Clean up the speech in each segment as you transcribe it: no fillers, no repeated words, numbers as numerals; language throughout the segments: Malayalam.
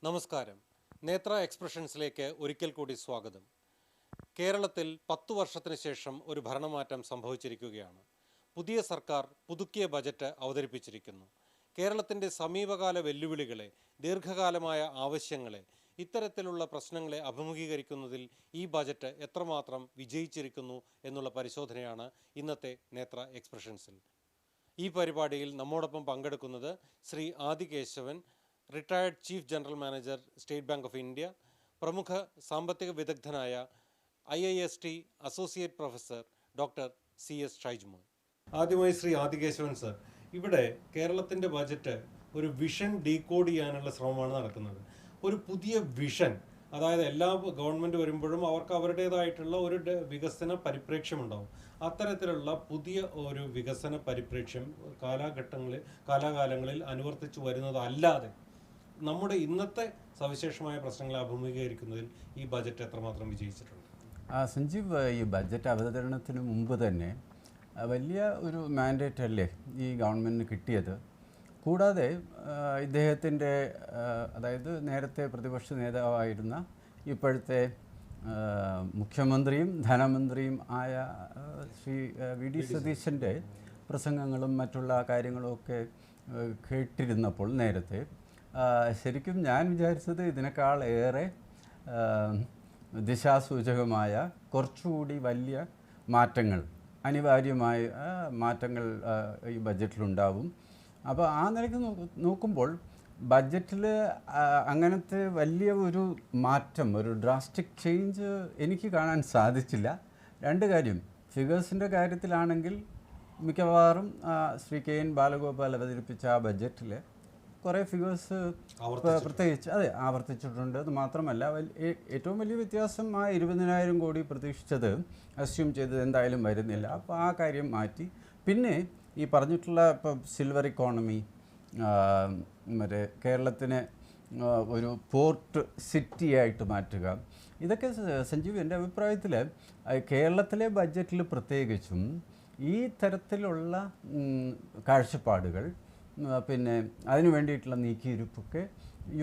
നമസ്കാരം. നേത്ര എക്സ്പ്രഷൻസിലേക്ക് ഒരിക്കൽ കൂടി സ്വാഗതം. കേരളത്തിൽ 10 വർഷത്തിന് ശേഷം ഒരു ഭരണമാറ്റം സംഭവിച്ചിരിക്കുകയാണ്. പുതിയ സർക്കാർ പുതുക്കിയ ബജറ്റ് അവതരിപ്പിച്ചിരിക്കുന്നു. കേരളത്തിൻ്റെ സമീപകാല വെല്ലുവിളികളെ, ദീർഘകാലമായ ആവശ്യങ്ങളെ, ഇത്തരത്തിലുള്ള പ്രശ്നങ്ങളെ അഭിമുഖീകരിക്കുന്നതിൽ ഈ ബജറ്റ് എത്രമാത്രം വിജയിച്ചിരിക്കുന്നു എന്നുള്ള പരിശോധനയാണ് ഇന്നത്തെ നേത്ര എക്സ്പ്രഷൻസിൽ. ഈ പരിപാടിയിൽ നമ്മോടൊപ്പം പങ്കെടുക്കുന്നത് Shri Adikesavan, retired chief general manager, state bank of India, പ്രമുഖ സാമ്പത്തിക വിദഗ്ധനായ IIST associate professor doctor CS ഷൈജ്മോൻ. ആദ്യമായി ശ്രീ ആദികേശവൻ സർ, ഇവിടെ കേരളത്തിൻ്റെ ബജറ്റ് ഒരു വിഷൻ ഡീകോഡ് ചെയ്യാനുള്ള ശ്രമമാണ് നടക്കുന്നത്. ഒരു പുതിയ വിഷൻ, അതായത് എല്ലാ ഗവൺമെൻറ് വരുമ്പോഴും അവർക്ക് അവരുടേതായിട്ടുള്ള ഒരു വികസന പരിപ്രേക്ഷ്യമുണ്ടാവും. അത്തരത്തിലുള്ള പുതിയ ഒരു വികസന പരിപ്രേക്ഷ്യം കാലാകാലങ്ങളിൽ അനുവർത്തിച്ചു വരുന്നതല്ലാതെ നമ്മുടെ ഇന്നത്തെ സവിശേഷമായ പ്രശ്നങ്ങളെ അഭിമുഖീകരിക്കുന്നതിൽ ഈ ബജറ്റ് എത്രമാത്രം വിജയിച്ചിട്ടുണ്ട്? സഞ്ജീവ്, ഈ ബജറ്റ് അവതരണത്തിന് മുമ്പ് തന്നെ വലിയ ഒരു മാൻഡേറ്റ് അല്ലേ ഈ ഗവൺമെൻറ്റിന് കിട്ടിയത്. കൂടാതെ ഇദ്ദേഹത്തിൻ്റെ, അതായത് നേരത്തെ പ്രതിപക്ഷ നേതാവായിരുന്ന ഇപ്പോഴത്തെ മുഖ്യമന്ത്രിയും ധനമന്ത്രിയും ആയ ശ്രീ VD സതീശൻ്റെ പ്രസംഗങ്ങളും മറ്റുള്ള കാര്യങ്ങളുമൊക്കെ കേട്ടിരുന്നപ്പോൾ നേരത്തെ ശരിക്കും ഞാൻ വിചാരിച്ചത് ഇതിനേക്കാൾ ഏറെ ദിശാസൂചകമായ കുറച്ചുകൂടി വലിയ മാറ്റങ്ങൾ, അനിവാര്യമായ മാറ്റങ്ങൾ ഈ ബജറ്റിലുണ്ടാവും. അപ്പോൾ ആ നിലയ്ക്ക് നോക്കുമ്പോൾ ബജറ്റിൽ അങ്ങനത്തെ വലിയ ഒരു മാറ്റം, ഒരു ഡ്രാസ്റ്റിക് ചേഞ്ച് എനിക്ക് കാണാൻ സാധിച്ചില്ല. രണ്ട് കാര്യം, ഫിഗേഴ്സിൻ്റെ കാര്യത്തിലാണെങ്കിൽ മിക്കവാറും ശ്രീ KN ബാലഗോപാൽ അവതരിപ്പിച്ച ആ ബജറ്റിൽ കുറേ ഫിഗേഴ്സ് പ്രത്യേകിച്ച് ആവർത്തിച്ചിട്ടുണ്ട്. അത് മാത്രമല്ല, ഏറ്റവും വലിയ വ്യത്യാസം ആ 20,000 കോടി പ്രതീക്ഷിച്ചത്, അസ്യൂം ചെയ്തത് എന്തായാലും വരുന്നില്ല. അപ്പോൾ ആ കാര്യം മാറ്റി. പിന്നെ ഈ പറഞ്ഞിട്ടുള്ള ഇപ്പോൾ സിൽവർ ഇക്കോണമി, മറ്റേ കേരളത്തിനെ ഒരു പോർട്ട് സിറ്റി ആയിട്ട് മാറ്റുക, ഇതൊക്കെ സഞ്ജീവ് എൻ്റെ അഭിപ്രായത്തിൽ കേരളത്തിലെ ബഡ്ജറ്റിൽ പ്രത്യേകിച്ചും ഈ തരത്തിലുള്ള കാഴ്ചപ്പാടുകൾ, പിന്നെ അതിനു വേണ്ടിയിട്ടുള്ള നീക്കിയിരുപ്പൊക്കെ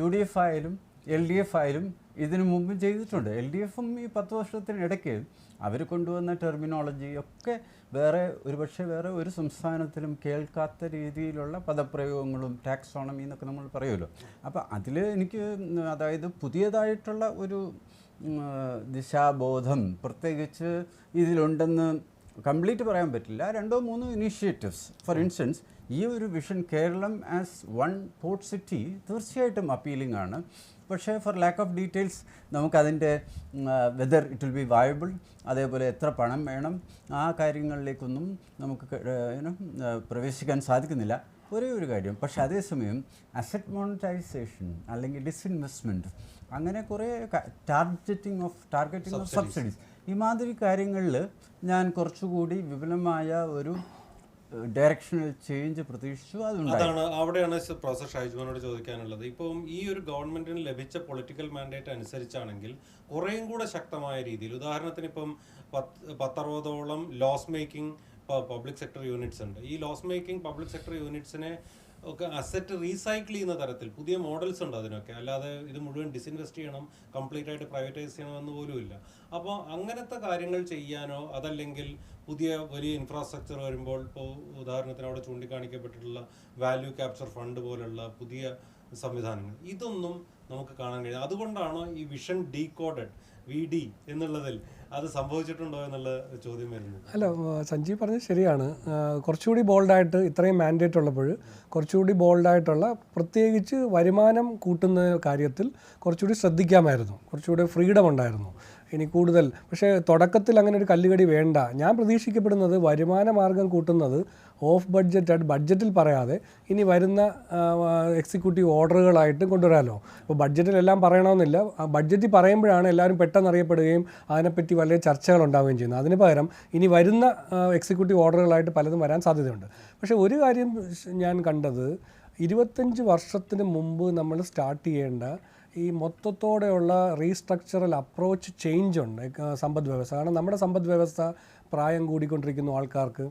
UDF ആയാലും LDF ആയാലും ഇതിനു മുമ്പും ചെയ്തിട്ടുണ്ട്. LDFും ഈ 10 വർഷത്തിനിടയ്ക്ക് അവർ കൊണ്ടുവന്ന ടെർമിനോളജി ഒക്കെ ഒരുപക്ഷെ വേറെ ഒരു സംസ്ഥാനത്തിലും കേൾക്കാത്ത രീതിയിലുള്ള പദപ്രയോഗങ്ങളും ടാക്സോണമി എന്നൊക്കെ നമ്മൾ പറയുമല്ലോ. അപ്പോൾ അതിൽ എനിക്ക്, അതായത് പുതിയതായിട്ടുള്ള ഒരു ദിശാബോധം പ്രത്യേകിച്ച് ഇതിലുണ്ടെന്ന് കംപ്ലീറ്റ് പറയാൻ പറ്റില്ല. 2-3 ഇനീഷ്യേറ്റീവ്സ്, ഫോർ ഇൻസ്റ്റൻസ് ഈ ഒരു vision Keralam as one port city തീർച്ചയായിട്ടും അപ്പീലിംഗ് ആണ്. പക്ഷേ ഫോർ ലാക്ക് ഓഫ് ഡീറ്റെയിൽസ് നമുക്കതിൻ്റെ whether it will be viable, അതേപോലെ എത്ര പണം വേണം, ആ കാര്യങ്ങളിലേക്കൊന്നും നമുക്ക് പ്രവേശിക്കാൻ സാധിക്കുന്നില്ല. ഒരേ ഒരു കാര്യം, പക്ഷേ അതേസമയം അസറ്റ് മോണിറ്റൈസേഷൻ അല്ലെങ്കിൽ ഡിസ്ഇൻവെസ്റ്റ്മെൻറ്റ്, അങ്ങനെ കുറേ ടാർഗറ്റിംഗ് ഓഫ് സബ്സിഡീസ്, ഈ മാതിരി കാര്യങ്ങളിൽ ഞാൻ കുറച്ചുകൂടി വിപുലമായ ഒരു ഡയറക്ഷണൽ ചേഞ്ച് പ്രതീക്ഷിച്ചു. അതാണ് അവിടെയാണ് പ്രൊഫസർ ഷൈജ്മോനോട് ചോദിക്കാനുള്ളത്. ഇപ്പം ഈ ഒരു ഗവൺമെന്റിന് ലഭിച്ച പൊളിറ്റിക്കൽ മാൻഡേറ്റ് അനുസരിച്ചാണെങ്കിൽ കുറേയും കൂടെ ശക്തമായ രീതിയിൽ, ഉദാഹരണത്തിന് ഇപ്പം 10-60ഓളം loss making public sector units ഉണ്ട്. ഈ ലോസ് മേക്കിംഗ് പബ്ലിക് സെക്ടർ യൂണിറ്റ്സിനെ ഒക്കെ അസറ്റ് റീസൈക്കിൾ ചെയ്യുന്ന തരത്തിൽ പുതിയ മോഡൽസ് ഉണ്ട് അതിനൊക്കെ. അല്ലാതെ ഇത് മുഴുവൻ ഡിസ്ഇൻവെസ്റ്റ് ചെയ്യണം, കംപ്ലീറ്റ് ആയിട്ട് പ്രൈവറ്റൈസ് ചെയ്യണമെന്ന് പോലുമില്ല. അപ്പോൾ അങ്ങനത്തെ കാര്യങ്ങൾ ചെയ്യാനോ, അതല്ലെങ്കിൽ പുതിയ വലിയ ഇൻഫ്രാസ്ട്രക്ചർ വരുമ്പോൾ, ഇപ്പോൾ ഉദാഹരണത്തിന് അവിടെ ചൂണ്ടിക്കാണിക്കപ്പെട്ടിട്ടുള്ള വാല്യൂ ക്യാപ്ചർ ഫണ്ട് പോലുള്ള പുതിയ സംവിധാനങ്ങൾ, ഇതൊന്നും നമുക്ക് കാണാൻ കഴിയും. അതുകൊണ്ടാണോ ഈ വിഷൻ ഡീകോഡഡ് VD എന്നുള്ളതിൽ അത് സംഭവിച്ചിട്ടുണ്ടോ എന്നുള്ള ചോദ്യം വരുന്നത്? അല്ല, സഞ്ജീവ് പറഞ്ഞത് ശരിയാണ്. കുറച്ചുകൂടി ബോൾഡായിട്ട്, ഇത്രയും മാൻഡേറ്റ് ഉള്ളപ്പോൾ കുറച്ചുകൂടി ബോൾഡായിട്ടുള്ള, പ്രത്യേകിച്ച് വരുമാനം കൂട്ടുന്ന കാര്യത്തിൽ കുറച്ചുകൂടി ശ്രദ്ധിക്കാമായിരുന്നു, കുറച്ചുകൂടി ഫ്രീഡം ഉണ്ടായിരുന്നു ഇനി കൂടുതൽ. പക്ഷേ തുടക്കത്തിൽ അങ്ങനെ ഒരു കല്ലുകടി വേണ്ട. ഞാൻ പ്രതീക്ഷിക്കപ്പെടുന്നത് വരുമാന മാർഗം കൂട്ടുന്നത് ഓഫ് ബഡ്ജറ്റായിട്ട് ബഡ്ജറ്റിൽ പറയാതെ ഇനി വരുന്ന എക്സിക്യൂട്ടീവ് ഓർഡറുകളായിട്ട് കൊണ്ടുവരാമല്ലോ. അപ്പോൾ ബഡ്ജറ്റിലെല്ലാം പറയണമെന്നില്ല, ബഡ്ജറ്റിൽ പറയുമ്പോഴാണ് എല്ലാവരും പെട്ടെന്ന് അറിയപ്പെടുകയും അതിനെപ്പറ്റി വലിയ ചർച്ചകൾ ഉണ്ടാവുകയും ചെയ്യുന്നത്. അതിന് പകരം ഇനി വരുന്ന എക്സിക്യൂട്ടീവ് ഓർഡറുകളായിട്ട് പലതും വരാൻ സാധ്യതയുണ്ട്. പക്ഷേ ഒരു കാര്യം ഞാൻ കണ്ടത്, 25 വർഷത്തിന് മുമ്പ് നമ്മൾ സ്റ്റാർട്ട് ചെയ്യേണ്ട ഈ മൊത്തത്തോടെയുള്ള റീസ്ട്രക്ചറൽ അപ്രോച്ച് ചേഞ്ച് ഉണ്ട് സമ്പദ് വ്യവസ്ഥ. കാരണം നമ്മുടെ സമ്പദ് വ്യവസ്ഥ പ്രായം കൂടിക്കൊണ്ടിരിക്കുന്ന ആൾക്കാർക്ക്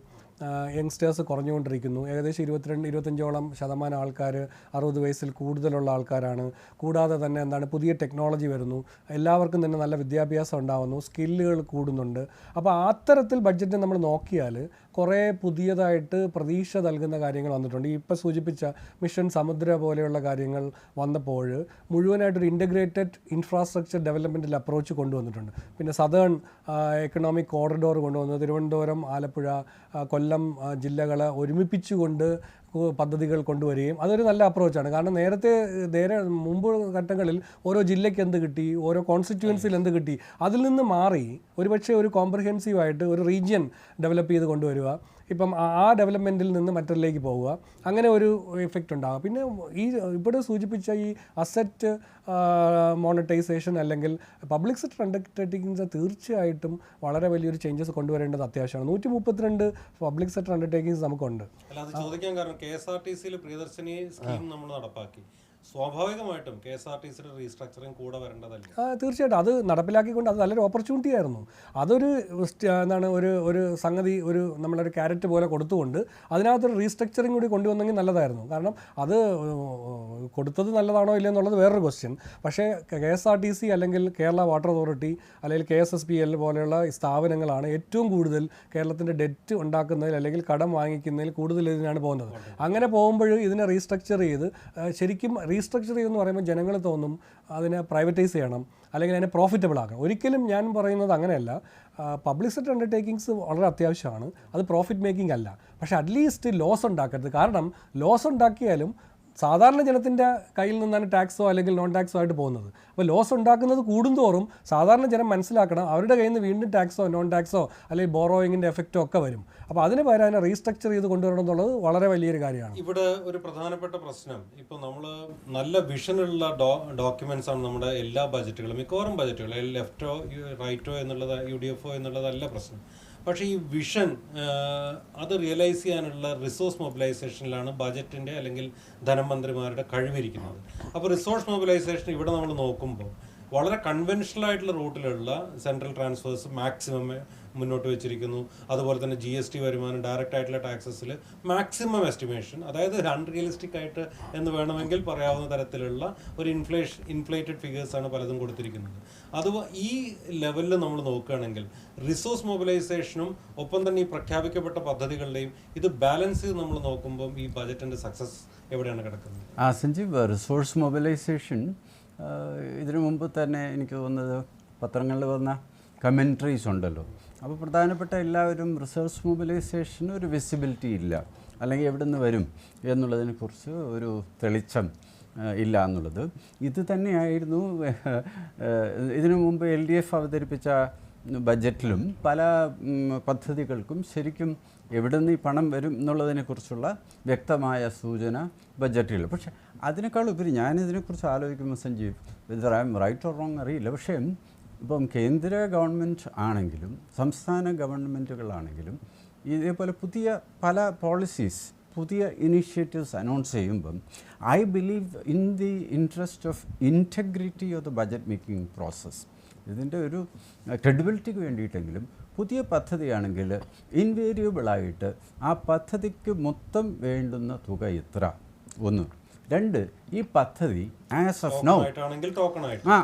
യങ്സ്റ്റേഴ്സ് കുറഞ്ഞുകൊണ്ടിരിക്കുന്നു. ഏകദേശം 22-25% ആൾക്കാർ 60 വയസ്സിൽ കൂടുതലുള്ള ആൾക്കാരാണ്. കൂടാതെ തന്നെ എന്താണ്, പുതിയ ടെക്നോളജി വരുന്നു, എല്ലാവർക്കും തന്നെ നല്ല വിദ്യാഭ്യാസം ഉണ്ടാകുന്നു, സ്കില്ലുകൾ കൂടുന്നുണ്ട്. അപ്പോൾ അത്തരത്തിൽ ബഡ്ജറ്റ് നമ്മൾ നോക്കിയാൽ കുറേ പുതിയതായിട്ട് പ്രതീക്ഷ നൽകുന്ന കാര്യങ്ങൾ വന്നിട്ടുണ്ട്. ഇപ്പോൾ സൂചിപ്പിച്ച മിഷൻ സമുദ്ര പോലെയുള്ള കാര്യങ്ങൾ വന്നപ്പോൾ മുഴുവനായിട്ടൊരു ഇൻ്റഗ്രേറ്റഡ് ഇൻഫ്രാസ്ട്രക്ചർ ഡെവലപ്മെൻറ്റിൽ അപ്രോച്ച് കൊണ്ടുവന്നിട്ടുണ്ട്. പിന്നെ സദേൺ എക്കണോമിക് കോറിഡോർ കൊണ്ടുവന്നു, തിരുവനന്തപുരം, ആലപ്പുഴ, കൊല്ലം ജില്ലകളെ ഒരുമിപ്പിച്ചുകൊണ്ട് പദ്ധതികൾ കൊണ്ടുവരികയും അതൊരു നല്ല അപ്രോച്ചാണ്. കാരണം നേരെ മുമ്പ് ഘട്ടങ്ങളിൽ ഓരോ ജില്ലയ്ക്ക് എന്ത് കിട്ടി, ഓരോ കോൺസ്റ്റിറ്റ്യുവൻസിയിൽ എന്ത് കിട്ടി, അതിൽ നിന്ന് മാറി ഒരുപക്ഷെ ഒരു കോംപ്രഹെൻസീവായിട്ട് ഒരു റീജിയൻ ഡെവലപ്പ് ചെയ്ത് കൊണ്ടുവരിക, ഇപ്പം ആ ഡെവലപ്മെൻറ്റിൽ നിന്ന് മറ്റൊരിലേക്ക് പോവുക, അങ്ങനെ ഒരു ഇഫക്റ്റ് ഉണ്ടാകും. പിന്നെ ഈ ഇവിടെ സൂചിപ്പിച്ച ഈ അസറ്റ് മോണിറ്റൈസേഷൻ അല്ലെങ്കിൽ പബ്ലിക് സെക്ടർ അണ്ടർടേക്കിങ്സ് തീർച്ചയായിട്ടും വളരെ വലിയൊരു ചേഞ്ചസ് കൊണ്ടുവരേണ്ടത് അത്യാവശ്യമാണ്. 132 പബ്ലിക് സെക്ടർ അണ്ടർടേക്കിങ്സ് നമുക്കുണ്ട്. അല്ലാതെ ചോദിക്കാൻ കാരണം KSRTC പ്രിയദർശിനി സ്കീം നമ്മൾ നടപ്പാക്കി, സ്വാഭാവികമായിട്ടും KSRTCയുടെ റീസ്ട്രക്ചറിങ് കൂടെ വരേണ്ടതല്ലേ? തീർച്ചയായിട്ടും അത് നടപ്പിലാക്കിക്കൊണ്ട് അത് നല്ലൊരു ഓപ്പർച്യൂണിറ്റി ആയിരുന്നു. അതൊരു എന്താണ് ഒരു സംഗതി, നമ്മളൊരു ക്യാരറ്റ് പോലെ കൊടുത്തുകൊണ്ട് അതിനകത്തൊരു റീസ്ട്രക്ചറിങ് കൂടി കൊണ്ടുവന്നെങ്കിൽ നല്ലതായിരുന്നു. കാരണം അത് കൊടുത്തത് നല്ലതാണോ ഇല്ലയോ എന്നുള്ളത് വേറൊരു ക്വസ്റ്റ്യൻ. പക്ഷേ KSRTC അല്ലെങ്കിൽ കേരള വാട്ടർ അതോറിറ്റി അല്ലെങ്കിൽ KSSPL പോലെയുള്ള സ്ഥാപനങ്ങളാണ് ഏറ്റവും കൂടുതൽ കേരളത്തിൻ്റെ ഡെറ്റ് ഉണ്ടാക്കുന്നതിൽ അല്ലെങ്കിൽ കടം വാങ്ങിക്കുന്നതിൽ കൂടുതൽ ഇതിനാണ് പോകുന്നത്. അങ്ങനെ പോകുമ്പോൾ ഇതിനെ റീസ്ട്രക്ചർ ചെയ്ത് ശരിക്കും റീസ്ട്രക്ചർ ചെയ്തെന്ന് പറയുമ്പോൾ ജനങ്ങൾ തോന്നും അതിനെ പ്രൈവറ്റൈസ് ചെയ്യണം അല്ലെങ്കിൽ അതിനെ പ്രോഫിറ്റബിൾ ആക്കണം. ഒരിക്കലും ഞാൻ പറയുന്നത് അങ്ങനെയല്ല. പബ്ലിക് സെക്ടർ അണ്ടർടേക്കിങ്സ് വളരെ അത്യാവശ്യമാണ്, അത് പ്രോഫിറ്റ് മേക്കിംഗ് അല്ല. പക്ഷേ അറ്റ്ലീസ്റ്റ് ലോസ് ഉണ്ടാക്കരുത്. കാരണം ലോസ് ഉണ്ടാക്കിയാലും സാധാരണ ജനത്തിൻ്റെ കയ്യിൽ നിന്നാണ് ടാക്സോ അല്ലെങ്കിൽ നോൺ ടാക്സോ ആയിട്ട് പോകുന്നത്. അപ്പോൾ ലോസ് ഉണ്ടാക്കുന്നത് കൂടുന്തോറും സാധാരണ ജനം മനസ്സിലാക്കണം അവരുടെ കയ്യിൽ നിന്ന് വീണ്ടും ടാക്സോ നോൺ ടാക്സോ അല്ലെങ്കിൽ ബോറോയിങ്ങിൻ്റെ എഫക്റ്റോ ഒക്കെ വരും. അപ്പോൾ അതിന് പകരം അതിനെ റീസ്ട്രക്ചർ ചെയ്ത് കൊണ്ടുവരണം എന്നുള്ളത് വളരെ വലിയൊരു കാര്യമാണ്. ഇവിടെ ഒരു പ്രധാനപ്പെട്ട പ്രശ്നം, ഇപ്പോൾ നമ്മൾ നല്ല വിഷനുള്ള ഡോക്യുമെന്റ്സ് ആണ് നമ്മുടെ എല്ലാ ബജറ്റുകളും, മിക്കവാറും ബജറ്റുകൾ ലെഫ്റ്റോ റൈറ്റോ എന്നുള്ളത് UDFO എന്നുള്ളതല്ല പ്രശ്നം. പക്ഷേ ഈ വിഷൻ അത് റിയലൈസ് ചെയ്യാനുള്ള റിസോഴ്സ് മൊബിലൈസേഷനിലാണ് ബജറ്റിൻ്റെ അല്ലെങ്കിൽ ധനമന്ത്രിമാരുടെ കഴിവിരിക്കുന്നത്. അപ്പോൾ റിസോഴ്സ് മൊബിലൈസേഷൻ ഇവിടെ നമ്മൾ നോക്കുമ്പോൾ വളരെ കൺവെൻഷണൽ ആയിട്ടുള്ള റൂട്ടിലുള്ള സെൻട്രൽ ട്രാൻസ്ഫേഴ്സ് മാക്സിമം മുന്നോട്ട് വെച്ചിരിക്കുന്നു. അതുപോലെ തന്നെ GST വരുമാനം, ഡയറക്റ്റ് ആയിട്ടുള്ള ടാക്സസിൽ മാക്സിമം എസ്റ്റിമേഷൻ, അതായത് അൺറിയലിസ്റ്റിക് ആയിട്ട് എന്ന് വേണമെങ്കിൽ പറയാവുന്ന തരത്തിലുള്ള ഒരു ഇൻഫ്ലേറ്റഡ് ഫിഗേഴ്സാണ് പലതും കൊടുത്തിരിക്കുന്നത്. അത് ഈ ലെവലിൽ നമ്മൾ നോക്കുകയാണെങ്കിൽ റിസോഴ്സ് മൊബിലൈസേഷനും ഒപ്പം തന്നെ ഈ പ്രഖ്യാപിക്കപ്പെട്ട പദ്ധതികളുടെയും ഇത് ബാലൻസ് ചെയ്ത് നമ്മൾ നോക്കുമ്പോൾ ഈ ബജറ്റിൻ്റെ സക്സസ് എവിടെയാണ് കിടക്കുന്നത്? സഞ്ജീവ്, റിസോഴ്സ് മൊബിലൈസേഷൻ ഇതിനു മുമ്പ് തന്നെ എനിക്ക് തോന്നുന്നത് പത്രങ്ങളിൽ വന്ന കമൻട്രീസ് ഉണ്ടല്ലോ. അപ്പോൾ പ്രധാനപ്പെട്ട എല്ലാവരും റിസോഴ്സ് മൊബിലൈസേഷന് ഒരു വിസിബിലിറ്റി ഇല്ല, അല്ലെങ്കിൽ എവിടെ നിന്ന് വരും എന്നുള്ളതിനെക്കുറിച്ച് ഒരു തെളിച്ചം ഇല്ല എന്നുള്ളത്. ഇത് തന്നെയായിരുന്നു ഇതിനു മുമ്പ് LDF അവതരിപ്പിച്ച ബജറ്റിലും പല പദ്ധതികൾക്കും ശരിക്കും എവിടെ നിന്ന് ഈ പണം വരും എന്നുള്ളതിനെക്കുറിച്ചുള്ള വ്യക്തമായ സൂചന ബജറ്റിൽ. പക്ഷേ അതിനേക്കാൾ ഉപരി ഞാനിതിനെക്കുറിച്ച് ആലോചിക്കുമ്പോൾ Sanjeev, whether I am right or wrong അറിയില്ല, പക്ഷേ ഇപ്പം കേന്ദ്ര ഗവൺമെൻറ് ആണെങ്കിലും സംസ്ഥാന ഗവൺമെൻറ്റുകളാണെങ്കിലും ഇതേപോലെ പുതിയ പല പോളിസീസ്, പുതിയ ഇനീഷ്യേറ്റീവ്സ് അനൗൺസ് ചെയ്യുമ്പം I believe in the interest of integrity of the budget making process, ഇതിൻ്റെ ഒരു ക്രെഡിബിലിറ്റിക്ക് വേണ്ടിയിട്ടെങ്കിലും പുതിയ പദ്ധതിയാണെങ്കിൽ ഇൻവേരിയബിളായിട്ട് ആ പദ്ധതിക്ക് മൊത്തം വേണ്ടുന്ന തുക എത്ര, ഒന്ന്. രണ്ട്, ഈ പദ്ധതി ആസ് ഓഫ് നൗ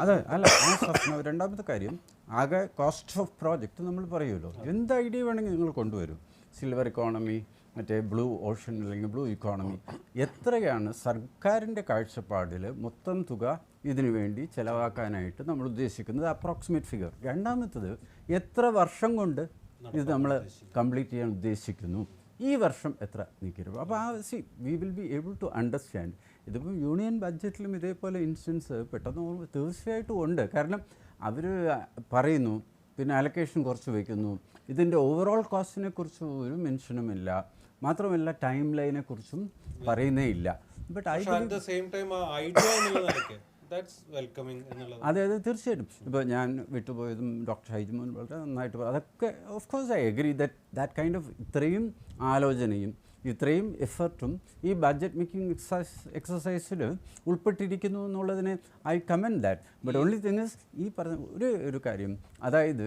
അതെ അല്ല ആസ് ഓഫ് നൗ. രണ്ടാമത്തെ കാര്യം, ആകെ കോസ്റ്റ് ഓഫ് പ്രോജക്റ്റ് നമ്മൾ പറയുമല്ലോ, എന്ത് ഐഡിയ വേണമെങ്കിൽ നിങ്ങൾ കൊണ്ടുവരും. സിൽവർ ഇക്കോണമി, മറ്റേ ബ്ലൂ ഓഷൻ അല്ലെങ്കിൽ ബ്ലൂ ഇക്കോണമി, എത്രയാണ് സർക്കാരിൻ്റെ കാഴ്ചപ്പാടിൽ മൊത്തം തുക ഇതിനു വേണ്ടി ചിലവാക്കാനായിട്ട് നമ്മൾ ഉദ്ദേശിക്കുന്നത്, അപ്രോക്സിമേറ്റ് ഫിഗർ. രണ്ടാമത്തത്, എത്ര വർഷം കൊണ്ട് ഇത് നമ്മൾ കംപ്ലീറ്റ് ചെയ്യാൻ ഉദ്ദേശിക്കുന്നു, ഈ വർഷം എത്ര നീക്കിരും. അപ്പോൾ we will be able to understand. ഇതിപ്പം യൂണിയൻ ബഡ്ജറ്റിലും ഇതേപോലെ ഇൻസ്റ്റൻസ് പെട്ടെന്ന് തീർച്ചയായിട്ടും ഉണ്ട്. കാരണം അവർ പറയുന്നു, പിന്നെ അലൊക്കേഷൻ കുറച്ച് വയ്ക്കുന്നു, ഇതിൻ്റെ ഓവറോൾ കോസ്റ്റിനെ കുറിച്ച് ഒരു മെൻഷനുമില്ല, മാത്രമല്ല ടൈം ലൈനെ കുറിച്ചും പറയുന്നേ ഇല്ല. ബട്ട് അതെ തീർച്ചയായിട്ടും. ഇപ്പോൾ ഞാൻ വിട്ടുപോയതും ഡോക്ടർ ഹൈജുമോൻ വളരെ നന്നായിട്ട് അതൊക്കെ of course I agree that kind of ഇത്രയും ആലോചനയും ഇത്രയും എഫർട്ടും ഈ ബഡ്ജറ്റ് മേക്കിംഗ് എക്സസൈസിൽ ഉൾപ്പെട്ടിരിക്കുന്നു എന്നുള്ളതിനെ I comment that. But only thing is ഈ പറഞ്ഞ ഒരു കാര്യം, അതായത്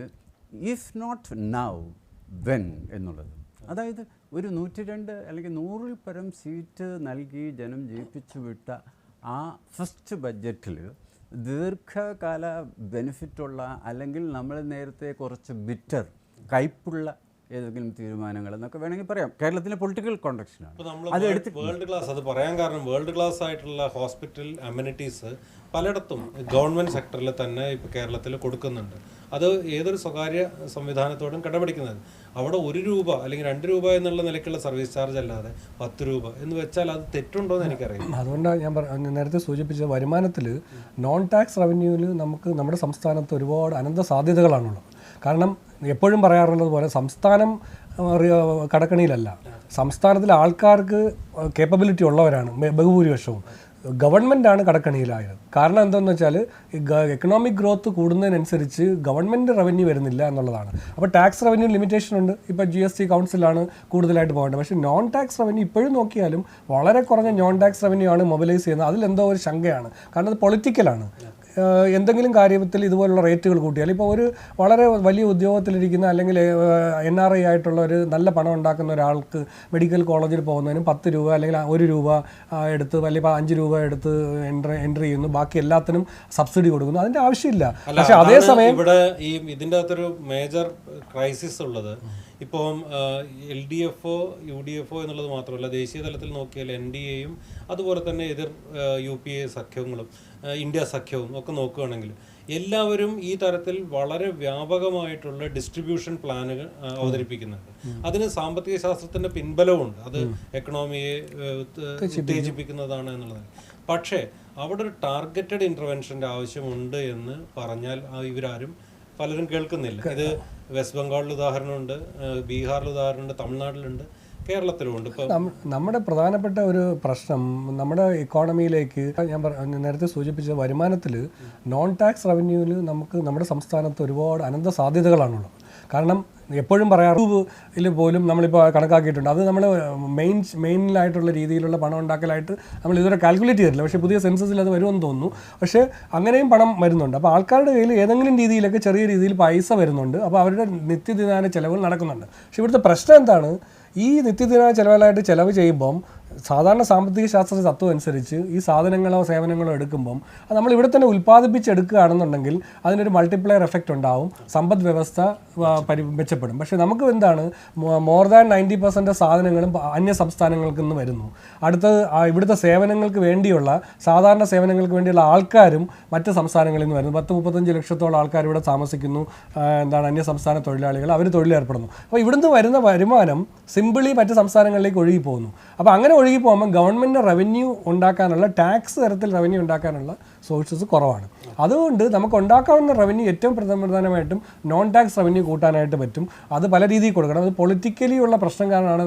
ഇഫ് നോട്ട് നൗ വെൻ എന്നുള്ളത്. അതായത് ഒരു 102 അല്ലെങ്കിൽ 100-ൽ പരം സീറ്റ് നൽകി ജനം ജയിപ്പിച്ചു വിട്ട ആ ഫസ്റ്റ് ബഡ്ജറ്റിൽ ദീർഘകാല ബെനിഫിറ്റുള്ള അല്ലെങ്കിൽ നമ്മൾ നേരത്തെ കുറച്ച് ബിറ്റർ കയ്പുള്ള ഏതെങ്കിലും തീരുമാനങ്ങൾ എന്നൊക്കെ വേണമെങ്കിൽ പറയാം. കേരളത്തിലെ പൊളിറ്റിക്കൽ കോണ്ടക്സ്റ്റിലാണ് അത് എടുത്ത് വേൾഡ് ക്ലാസ്. അത് പറയാൻ കാരണം വേൾഡ് ക്ലാസ് ആയിട്ടുള്ള ഹോസ്പിറ്റൽ അമ്യൂണിറ്റീസ് പലയിടത്തും ഗവൺമെൻറ് സെക്ടറിൽ തന്നെ ഇപ്പോൾ കേരളത്തിൽ കൊടുക്കുന്നുണ്ട്. അത് ഏതൊരു സ്വകാര്യ സംവിധാനത്തോടും കിടപിടിക്കുന്നത്. അവിടെ 1 രൂപ അല്ലെങ്കിൽ 2 രൂപ എന്നുള്ള നിലയ്ക്കുള്ള സർവീസ് ചാർജ് അല്ലാതെ 10 രൂപ എന്ന് വെച്ചാൽ അത് തെറ്റുണ്ടോ എന്ന് എനിക്കറിയാം. അതുകൊണ്ടാണ് ഞാൻ നേരത്തെ സൂചിപ്പിച്ച വരുമാനത്തിൽ നോൺ ടാക്സ് റവന്യൂവിൽ നമുക്ക് നമ്മുടെ സംസ്ഥാനത്ത് ഒരുപാട് അനന്ത സാധ്യതകളാണുള്ളത്. കാരണം എപ്പോഴും പറയാറുള്ളത് പോലെ സംസ്ഥാനം കടക്കണിയിലല്ല, സംസ്ഥാനത്തിലെ ആൾക്കാർക്ക് കേപ്പബിലിറ്റി ഉള്ളവരാണ് ബഹുഭൂരിപക്ഷവും. ഗവൺമെൻറ്റാണ് കടക്കണിയിലായത്. കാരണം എന്താണെന്ന് വെച്ചാൽ എക്കണോമിക് ഗ്രോത്ത് കൂടുന്നതിനനുസരിച്ച് ഗവൺമെൻറ് റവന്യൂ വരുന്നില്ല എന്നുള്ളതാണ്. അപ്പോൾ ടാക്സ് റവന്യൂ ലിമിറ്റേഷൻ ഉണ്ട്. ഇപ്പോൾ GST കൗൺസിലാണ് കൂടുതലായിട്ട് പോകേണ്ടത്. പക്ഷേ നോൺ ടാക്സ് റവന്യൂ ഇപ്പോഴും നോക്കിയാലും വളരെ കുറഞ്ഞ നോൺ ടാക്സ് റവന്യൂ ആണ് മൊബിലൈസ് ചെയ്യുന്നത്. അതിലെന്തോ ഒരു ശങ്കയാണ്. കാരണം അത് പൊളിറ്റിക്കലാണ്. എന്തെങ്കിലും കാര്യത്തിൽ ഇതുപോലുള്ള റേറ്റുകൾ കൂട്ടിയാൽ ഇപ്പോൾ ഒരു വളരെ വലിയ ഉദ്യോഗത്തിലിരിക്കുന്ന അല്ലെങ്കിൽ NRI ആയിട്ടുള്ള ഒരു നല്ല പണം ഉണ്ടാക്കുന്ന ഒരാൾക്ക് മെഡിക്കൽ കോളേജിൽ പോകുന്നതിനും 10 രൂപ അല്ലെങ്കിൽ 1 രൂപ എടുത്ത് വലിയ 5 രൂപ എടുത്ത് എൻട്രി ചെയ്യുന്നു, ബാക്കി എല്ലാത്തിനും സബ്സിഡി കൊടുക്കുന്നു. അതിൻ്റെ ആവശ്യമില്ല. പക്ഷേ അതേസമയം ഇവിടെ ഇതിൻ്റെ അകത്തൊരു മേജർ ക്രൈസിസ് ഉള്ളത് ഇപ്പം LDFO UDFO എന്നുള്ളത് മാത്രമല്ല, ദേശീയ തലത്തിൽ നോക്കിയാൽ NDAയും അതുപോലെ തന്നെ എതിർ UPA സഖ്യങ്ങളും ഇന്ത്യ സഖ്യവും ഒക്കെ നോക്കുകയാണെങ്കിൽ എല്ലാവരും ഈ തരത്തിൽ വളരെ വ്യാപകമായിട്ടുള്ള ഡിസ്ട്രിബ്യൂഷൻ പ്ലാനുകൾ അവതരിപ്പിക്കുന്നുണ്ട്. അതിന് സാമ്പത്തിക ശാസ്ത്രത്തിൻ്റെ പിൻബലമുണ്ട്. അത് എക്കണോമിയെ ഉത്തേജിപ്പിക്കുന്നതാണ് എന്നുള്ളത്. പക്ഷേ അവിടെ ഒരു ടാർഗറ്റഡ് ഇൻ്റർവെൻഷൻ്റെ ആവശ്യമുണ്ട് എന്ന് പറഞ്ഞാൽ ഇവരാരും പലരും കേൾക്കുന്നില്ല. ഇത് വെസ്റ്റ് ബംഗാളിൽ ഉദാഹരണമുണ്ട്, ബീഹാറിൽ ഉദാഹരണമുണ്ട്, തമിഴ്നാട്ടിലുണ്ട്, കേരളത്തിലുമുണ്ട്. ഇപ്പോൾ നമ്മുടെ പ്രധാനപ്പെട്ട ഒരു പ്രശ്നം നമ്മുടെ ഇക്കോണമിയിലേക്ക് ഞാൻ നേരത്തെ സൂചിപ്പിച്ച വരുമാനത്തിൽ നോൺ ടാക്സ് റവന്യൂവിൽ നമുക്ക് നമ്മുടെ സംസ്ഥാനത്ത് ഒരുപാട് അനന്ത സാധ്യതകളാണുള്ളത്. കാരണം എപ്പോഴും പറയാറിൽ പോലും നമ്മളിപ്പോൾ കണക്കാക്കിയിട്ടുണ്ട്. അത് നമ്മൾ മെയിനിലായിട്ടുള്ള രീതിയിലുള്ള പണം ഉണ്ടാക്കലായിട്ട് നമ്മൾ ഇതുവരെ കാൽക്കുലേറ്റ് ചെയ്തിട്ടില്ല. പക്ഷേ പുതിയ സെൻസസിൽ അത് വരുമെന്ന് തോന്നുന്നു. പക്ഷേ അങ്ങനെയും പണം വരുന്നുണ്ട്. അപ്പോൾ ആൾക്കാരുടെ കയ്യിൽ ഏതെങ്കിലും രീതിയിലൊക്കെ ചെറിയ രീതിയിൽ പൈസ വരുന്നുണ്ട്. അപ്പോൾ അവരുടെ നിത്യദിന ചിലവുകൾ നടക്കുന്നുണ്ട്. പക്ഷേ ഇവിടുത്തെ പ്രശ്നം എന്താണ്? ഈ നിത്യദിന ചിലവുകളായിട്ട് ചിലവ് ചെയ്യുമ്പം സാധാരണ സാമ്പത്തിക ശാസ്ത്ര തത്വം അനുസരിച്ച് ഈ സാധനങ്ങളോ സേവനങ്ങളോ എടുക്കുമ്പം അത് നമ്മൾ ഇവിടെ തന്നെ ഉൽപ്പാദിപ്പിച്ചെടുക്കുകയാണെന്നുണ്ടെങ്കിൽ അതിനൊരു മൾട്ടിപ്ലയർ എഫക്റ്റ് ഉണ്ടാവും, സമ്പദ് വ്യവസ്ഥ മെച്ചപ്പെടും. പക്ഷേ നമുക്ക് എന്താണ് മോർ ദാൻ 90% സാധനങ്ങളും അന്യ സംസ്ഥാനങ്ങൾക്ക് നിന്ന് വരുന്നു. അടുത്തത് ഇവിടുത്തെ സേവനങ്ങൾക്ക് വേണ്ടിയുള്ള സാധാരണ സേവനങ്ങൾക്ക് വേണ്ടിയുള്ള ആൾക്കാരും മറ്റ് സംസ്ഥാനങ്ങളിൽ നിന്ന് വരുന്നു. 10-35 ലക്ഷത്തോളം ആൾക്കാർ ഇവിടെ താമസിക്കുന്നു. അന്യ സംസ്ഥാന തൊഴിലാളികൾ, അവർ തൊഴിലേർപ്പെടുന്നു. അപ്പോൾ ഇവിടുന്ന് വരുന്ന വരുമാനം സിമ്പിളി മറ്റ് സംസ്ഥാനങ്ങളിലേക്ക് ഒഴുകി പോകുന്നു. അപ്പോൾ അങ്ങനെ ഒഴുകി പോകുമ്പോൾ ഗവൺമെൻറ് റവന്യൂ ഉണ്ടാക്കാനുള്ള ടാക്സ് തരത്തിൽ റവന്യൂ ഉണ്ടാക്കാനുള്ള സോഴ്സസ് കുറവാണ്. അതുകൊണ്ട് നമുക്ക് ഉണ്ടാക്കാവുന്ന റവന്യൂ ഏറ്റവും പ്രധാനമായിട്ടും നോൺ ടാക്സ് റവന്യൂ കൂട്ടാനായിട്ട് പറ്റും. അത് പല രീതിയിൽ കൊടുക്കണം. അത് പൊളിറ്റിക്കലി ഉള്ള പ്രശ്നം കാരണമാണ്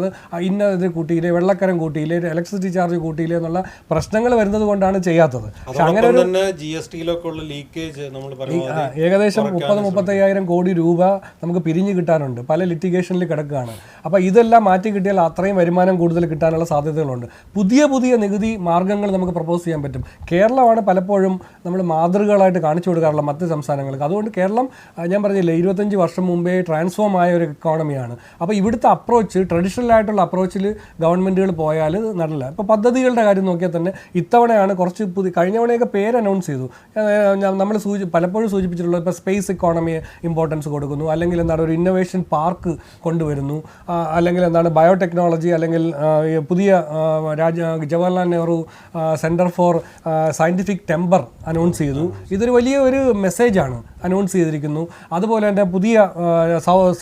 ഇത് കൂട്ടിയില്ലേ, വെള്ളക്കരം കൂട്ടിയില്ലേ, ഇലക്ട്രിസിറ്റി ചാർജ് കൂട്ടിയില്ലേ എന്നുള്ള പ്രശ്നങ്ങൾ വരുന്നത് കൊണ്ടാണ് ചെയ്യാത്തത്. പക്ഷെ അങ്ങനെ ഒരു ഏകദേശം 30-35 കോടി രൂപ നമുക്ക് പിരിഞ്ഞു കിട്ടാനുണ്ട്, പല ലിറ്റിഗേഷനിൽ കിടക്കുകയാണ്. അപ്പോൾ ഇതെല്ലാം മാറ്റി കിട്ടിയാൽ അത്രയും വരുമാനം കൂടുതൽ കിട്ടാനുള്ള സാധ്യതകളുണ്ട്. പുതിയ നികുതി മാർഗ്ഗങ്ങൾ നമുക്ക് പ്രപ്പോസ് ചെയ്യാൻ പറ്റും. കേരളമാണ് പലപ്പോഴും നമ്മൾ മാതൃകകളായിട്ട് കാണിച്ചു കൊടുക്കാറുള്ള മറ്റ് സംസ്ഥാനങ്ങൾക്ക്. അതുകൊണ്ട് കേരളം ഞാൻ പറഞ്ഞില്ലേ 25 വർഷം മുമ്പേ ട്രാൻസ്ഫോം ആയ ഒരു ഇക്കോണമിയാണ്. അപ്പോൾ ഇവിടുത്തെ അപ്രോച്ച് ട്രഡീഷണൽ ആയിട്ടുള്ള അപ്രോച്ചിൽ ഗവൺമെൻറ്റുകൾ പോയാൽ നടല്ല. ഇപ്പോൾ പദ്ധതികളുടെ കാര്യം നോക്കിയാൽ തന്നെ ഇത്തവണയാണ് കുറച്ച് കഴിഞ്ഞ തവണയൊക്കെ പേര് അനൗൺസ് ചെയ്തു. നമ്മൾ പലപ്പോഴും സൂചിപ്പിച്ചിട്ടുള്ളത് ഇപ്പോൾ സ്പേസ് ഇക്കോണമിയെ ഇമ്പോർട്ടൻസ് കൊടുക്കുന്നു, അല്ലെങ്കിൽ ഒരു ഇന്നൊവേഷൻ പാർക്ക് കൊണ്ടുവരുന്നു, അല്ലെങ്കിൽ ബയോടെക്നോളജി, അല്ലെങ്കിൽ പുതിയ Jawaharlal Nehru centre for scientific temper announce ചെയ്തു. ഇതൊരു വലിയ ഒരു മെസ്സേജാണ് അനൗൺസ് ചെയ്തിരിക്കുന്നു. അതുപോലെ തന്നെ പുതിയ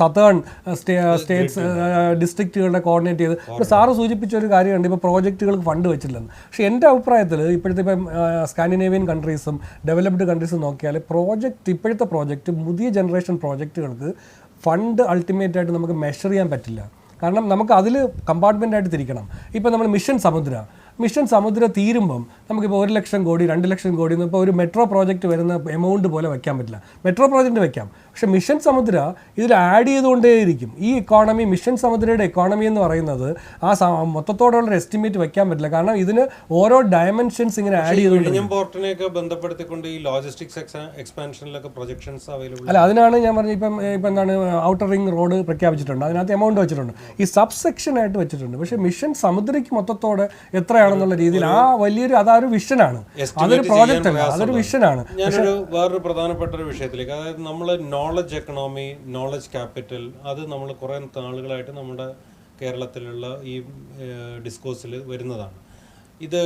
സതേൺ സ്റ്റേറ്റ്സ് ഡിസ്ട്രിക്റ്റുകളുടെ കോർഡിനേറ്റ് ചെയ്ത് ഇപ്പോൾ സാറ് സൂചിപ്പിച്ച ഒരു കാര്യമുണ്ട്, ഇപ്പോൾ പ്രോജക്റ്റുകൾക്ക് ഫണ്ട് വെച്ചിട്ടില്ലെന്ന്. പക്ഷേ എൻ്റെ അഭിപ്രായത്തിൽ ഇപ്പോഴത്തെ സ്കാൻഡിനേവിയൻ കൺട്രീസും ഡെവലപ്ഡ് കൺട്രീസും നോക്കിയാൽ ഇപ്പോഴത്തെ പ്രോജക്റ്റ് പുതിയ ജനറേഷൻ പ്രോജക്റ്റുകൾക്ക് ഫണ്ട് അൾട്ടിമേറ്റായിട്ട് നമുക്ക് മെഷർ ചെയ്യാൻ പറ്റില്ല. കാരണം നമുക്ക് അതിൽ കമ്പാർട്ട്മെൻറ്റായിട്ട് തിരിക്കണം. ഇപ്പോൾ നമ്മൾ മിഷൻ സമുദ്ര തീരുമ്പം നമുക്കിപ്പോൾ 1 ലക്ഷം കോടി 2 ലക്ഷം കോടി ഇപ്പോൾ ഒരു മെട്രോ പ്രോജക്റ്റ് വരുന്ന എമൗണ്ട് പോലെ വയ്ക്കാൻ പറ്റില്ല. മെട്രോ പ്രോജക്റ്റ് വയ്ക്കാം, പക്ഷെ മിഷൻ സമുദ്ര ഇതിൽ ആഡ് ചെയ്തുകൊണ്ടേയിരിക്കും. ഈ എക്കോണമി, മിഷൻ സമുദ്രയുടെ എക്കോണമി എന്ന് പറയുന്നത് മൊത്തത്തോടുള്ള എസ്റ്റിമേറ്റ് വയ്ക്കാൻ പറ്റില്ല. കാരണം ഇതിന് ഓരോ ഡയമെൻഷൻസ് ഇങ്ങനെ ആഡ് ചെയ്തുകൊണ്ട് പോർട്ടിനെയൊക്കെ ബന്ധപ്പെടുത്തിക്കൊണ്ട് ഈ ലോജിസ്റ്റിക്സ് എക്സ്പാൻഷനിലൊക്കെ പ്രൊജക്ഷൻസ് അവൈലബിൾ. അല്ല, അതിനാണ് ഞാൻ പറഞ്ഞത്. ഇപ്പം എന്താണ് ഔട്ടർ റിംഗ് റോഡ് പ്രഖ്യാപിച്ചിട്ടുണ്ട്, അതിനകത്ത് എമൗണ്ട് വെച്ചിട്ടുണ്ട്, ഈ സബ് സെക്ഷൻ ആയിട്ട് വെച്ചിട്ടുണ്ട്. പക്ഷേ മിഷൻ സമുദ്രയ്ക്ക് മൊത്തത്തോടെ എത്രയാണെന്നുള്ള രീതിയിൽ അതൊരു വിഷനാണ്, അതൊരു പ്രോജക്റ്റ് അല്ല, അതൊരു വിഷനാണ്. ഞാനൊരു വേറൊരു പ്രധാനപ്പെട്ട ഒരു വിഷയത്തിലേക്ക്, അതായത് നമ്മൾ നോളജ് എക്കണോമി, നോളജ് ക്യാപിറ്റൽ, അത് നമ്മൾ കുറേ നാളുകളായിട്ട് നമ്മുടെ കേരളത്തിലുള്ള ഈ ഡിസ്കോഴ്സിൽ വരുന്നതാണ്. ഇത്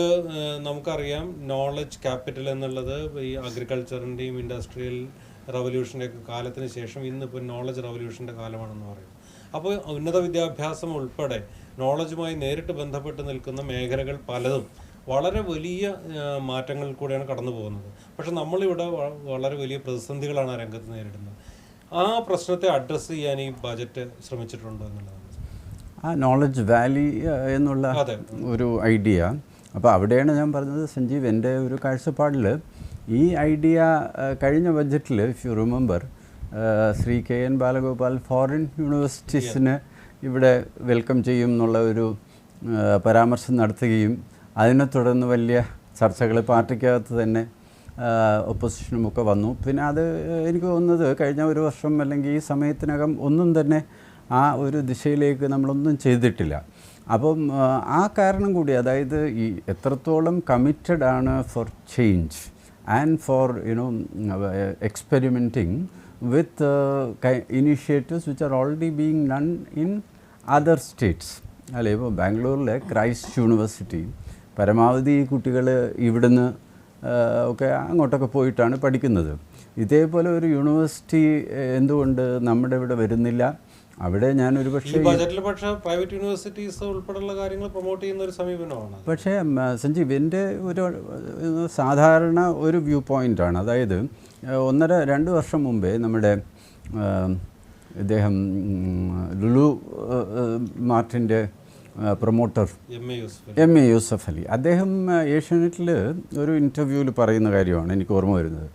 നമുക്കറിയാം, നോളജ് ക്യാപിറ്റൽ എന്നുള്ളത് ഈ അഗ്രികൾച്ചറിൻ്റെയും ഇൻഡസ്ട്രിയൽ റവല്യൂഷൻ്റെ ഒക്കെ കാലത്തിന് ശേഷം ഇന്നിപ്പോൾ നോളജ് റവല്യൂഷൻ്റെ കാലമാണെന്ന് പറയും. അപ്പോൾ ഉന്നത വിദ്യാഭ്യാസം ഉൾപ്പെടെ നോളജുമായി നേരിട്ട് ബന്ധപ്പെട്ട് നിൽക്കുന്ന മേഖലകൾ പലതും വളരെ വലിയ മാറ്റങ്ങൾ കൂടെയാണ് കടന്നു പോകുന്നത്. പക്ഷെ നമ്മളിവിടെ വളരെ വലിയ പ്രതിസന്ധികളാണ് ആ രംഗത്ത് നേരിടുന്നത്. ആ പ്രശ്നത്തെ അഡ്രസ്സ് ചെയ്യാൻ ഈ ബജറ്റ് ശ്രമിച്ചിട്ടുണ്ടോ എന്നുള്ളതാണ്. ആ നോളജ് വാലി എന്നുള്ള ഒരു ഐഡിയ, അപ്പോൾ അവിടെയാണ് ഞാൻ പറഞ്ഞത് സഞ്ജീവ്, എൻ്റെ ഒരു കാഴ്ചപ്പാടിൽ ഈ ഐഡിയ കഴിഞ്ഞ ബജറ്റിൽ if you remember Shri KN Balagopal foreign യൂണിവേഴ്സിറ്റീസിന് ഇവിടെ വെൽക്കം ചെയ്യും എന്നുള്ള ഒരു പരാമർശം നടത്തുകയും അതിനെ തുടർന്ന് വലിയ ചർച്ചകൾ പാർട്ടിക്കകത്ത് തന്നെ ഒപ്പോസിഷനുമൊക്കെ വന്നു. പിന്നെ അത് എനിക്ക് തോന്നുന്നത് കഴിഞ്ഞ ഒരു വർഷം അല്ലെങ്കിൽ ഈ സമയത്തിനകം ഒന്നും തന്നെ ആ ഒരു ദിശയിലേക്ക് നമ്മളൊന്നും ചെയ്തിട്ടില്ല. അപ്പം ആ കാരണം കൂടി, അതായത് ഈ എത്രത്തോളം കമ്മിറ്റഡ് ആണ് for change and for experimenting with initiatives which are already being done in other states. അല്ലേ, ഇപ്പോൾ ബാംഗ്ലൂരിലെ ക്രൈസ്റ്റ് യൂണിവേഴ്സിറ്റി പരമാവധി കുട്ടികൾ ഇവിടുന്ന് ഒക്കെ അങ്ങോട്ടൊക്കെ പോയിട്ടാണ് പഠിക്കുന്നത്. ഇതേപോലെ ഒരു യൂണിവേഴ്സിറ്റി എന്തുകൊണ്ട് നമ്മുടെ ഇവിടെ വരുന്നില്ല? അവിടെ ഞാനൊരു പക്ഷേ പ്രൈവറ്റ് യൂണിവേഴ്സിറ്റീസ് ഉൾപ്പെടെയുള്ള കാര്യങ്ങൾ പ്രൊമോട്ട് ചെയ്യുന്ന ഒരു സമീപനമാണ്. പക്ഷേ സഞ്ജീവ്, എൻ്റെ ഒരു സാധാരണ ഒരു വ്യൂ പോയിൻ്റാണ്. അതായത് 1-2 വർഷം മുമ്പേ നമ്മുടെ ഇദ്ദേഹം ലുലു മാർട്ടിൻ്റെ promoter M A Yusuf Ali, അദ്ദേഹം ഏഷ്യാനെറ്റിൽ ഒരു ഇൻ്റർവ്യൂവിൽ പറയുന്ന കാര്യമാണ് എനിക്ക് ഓർമ്മ വരുന്നത്.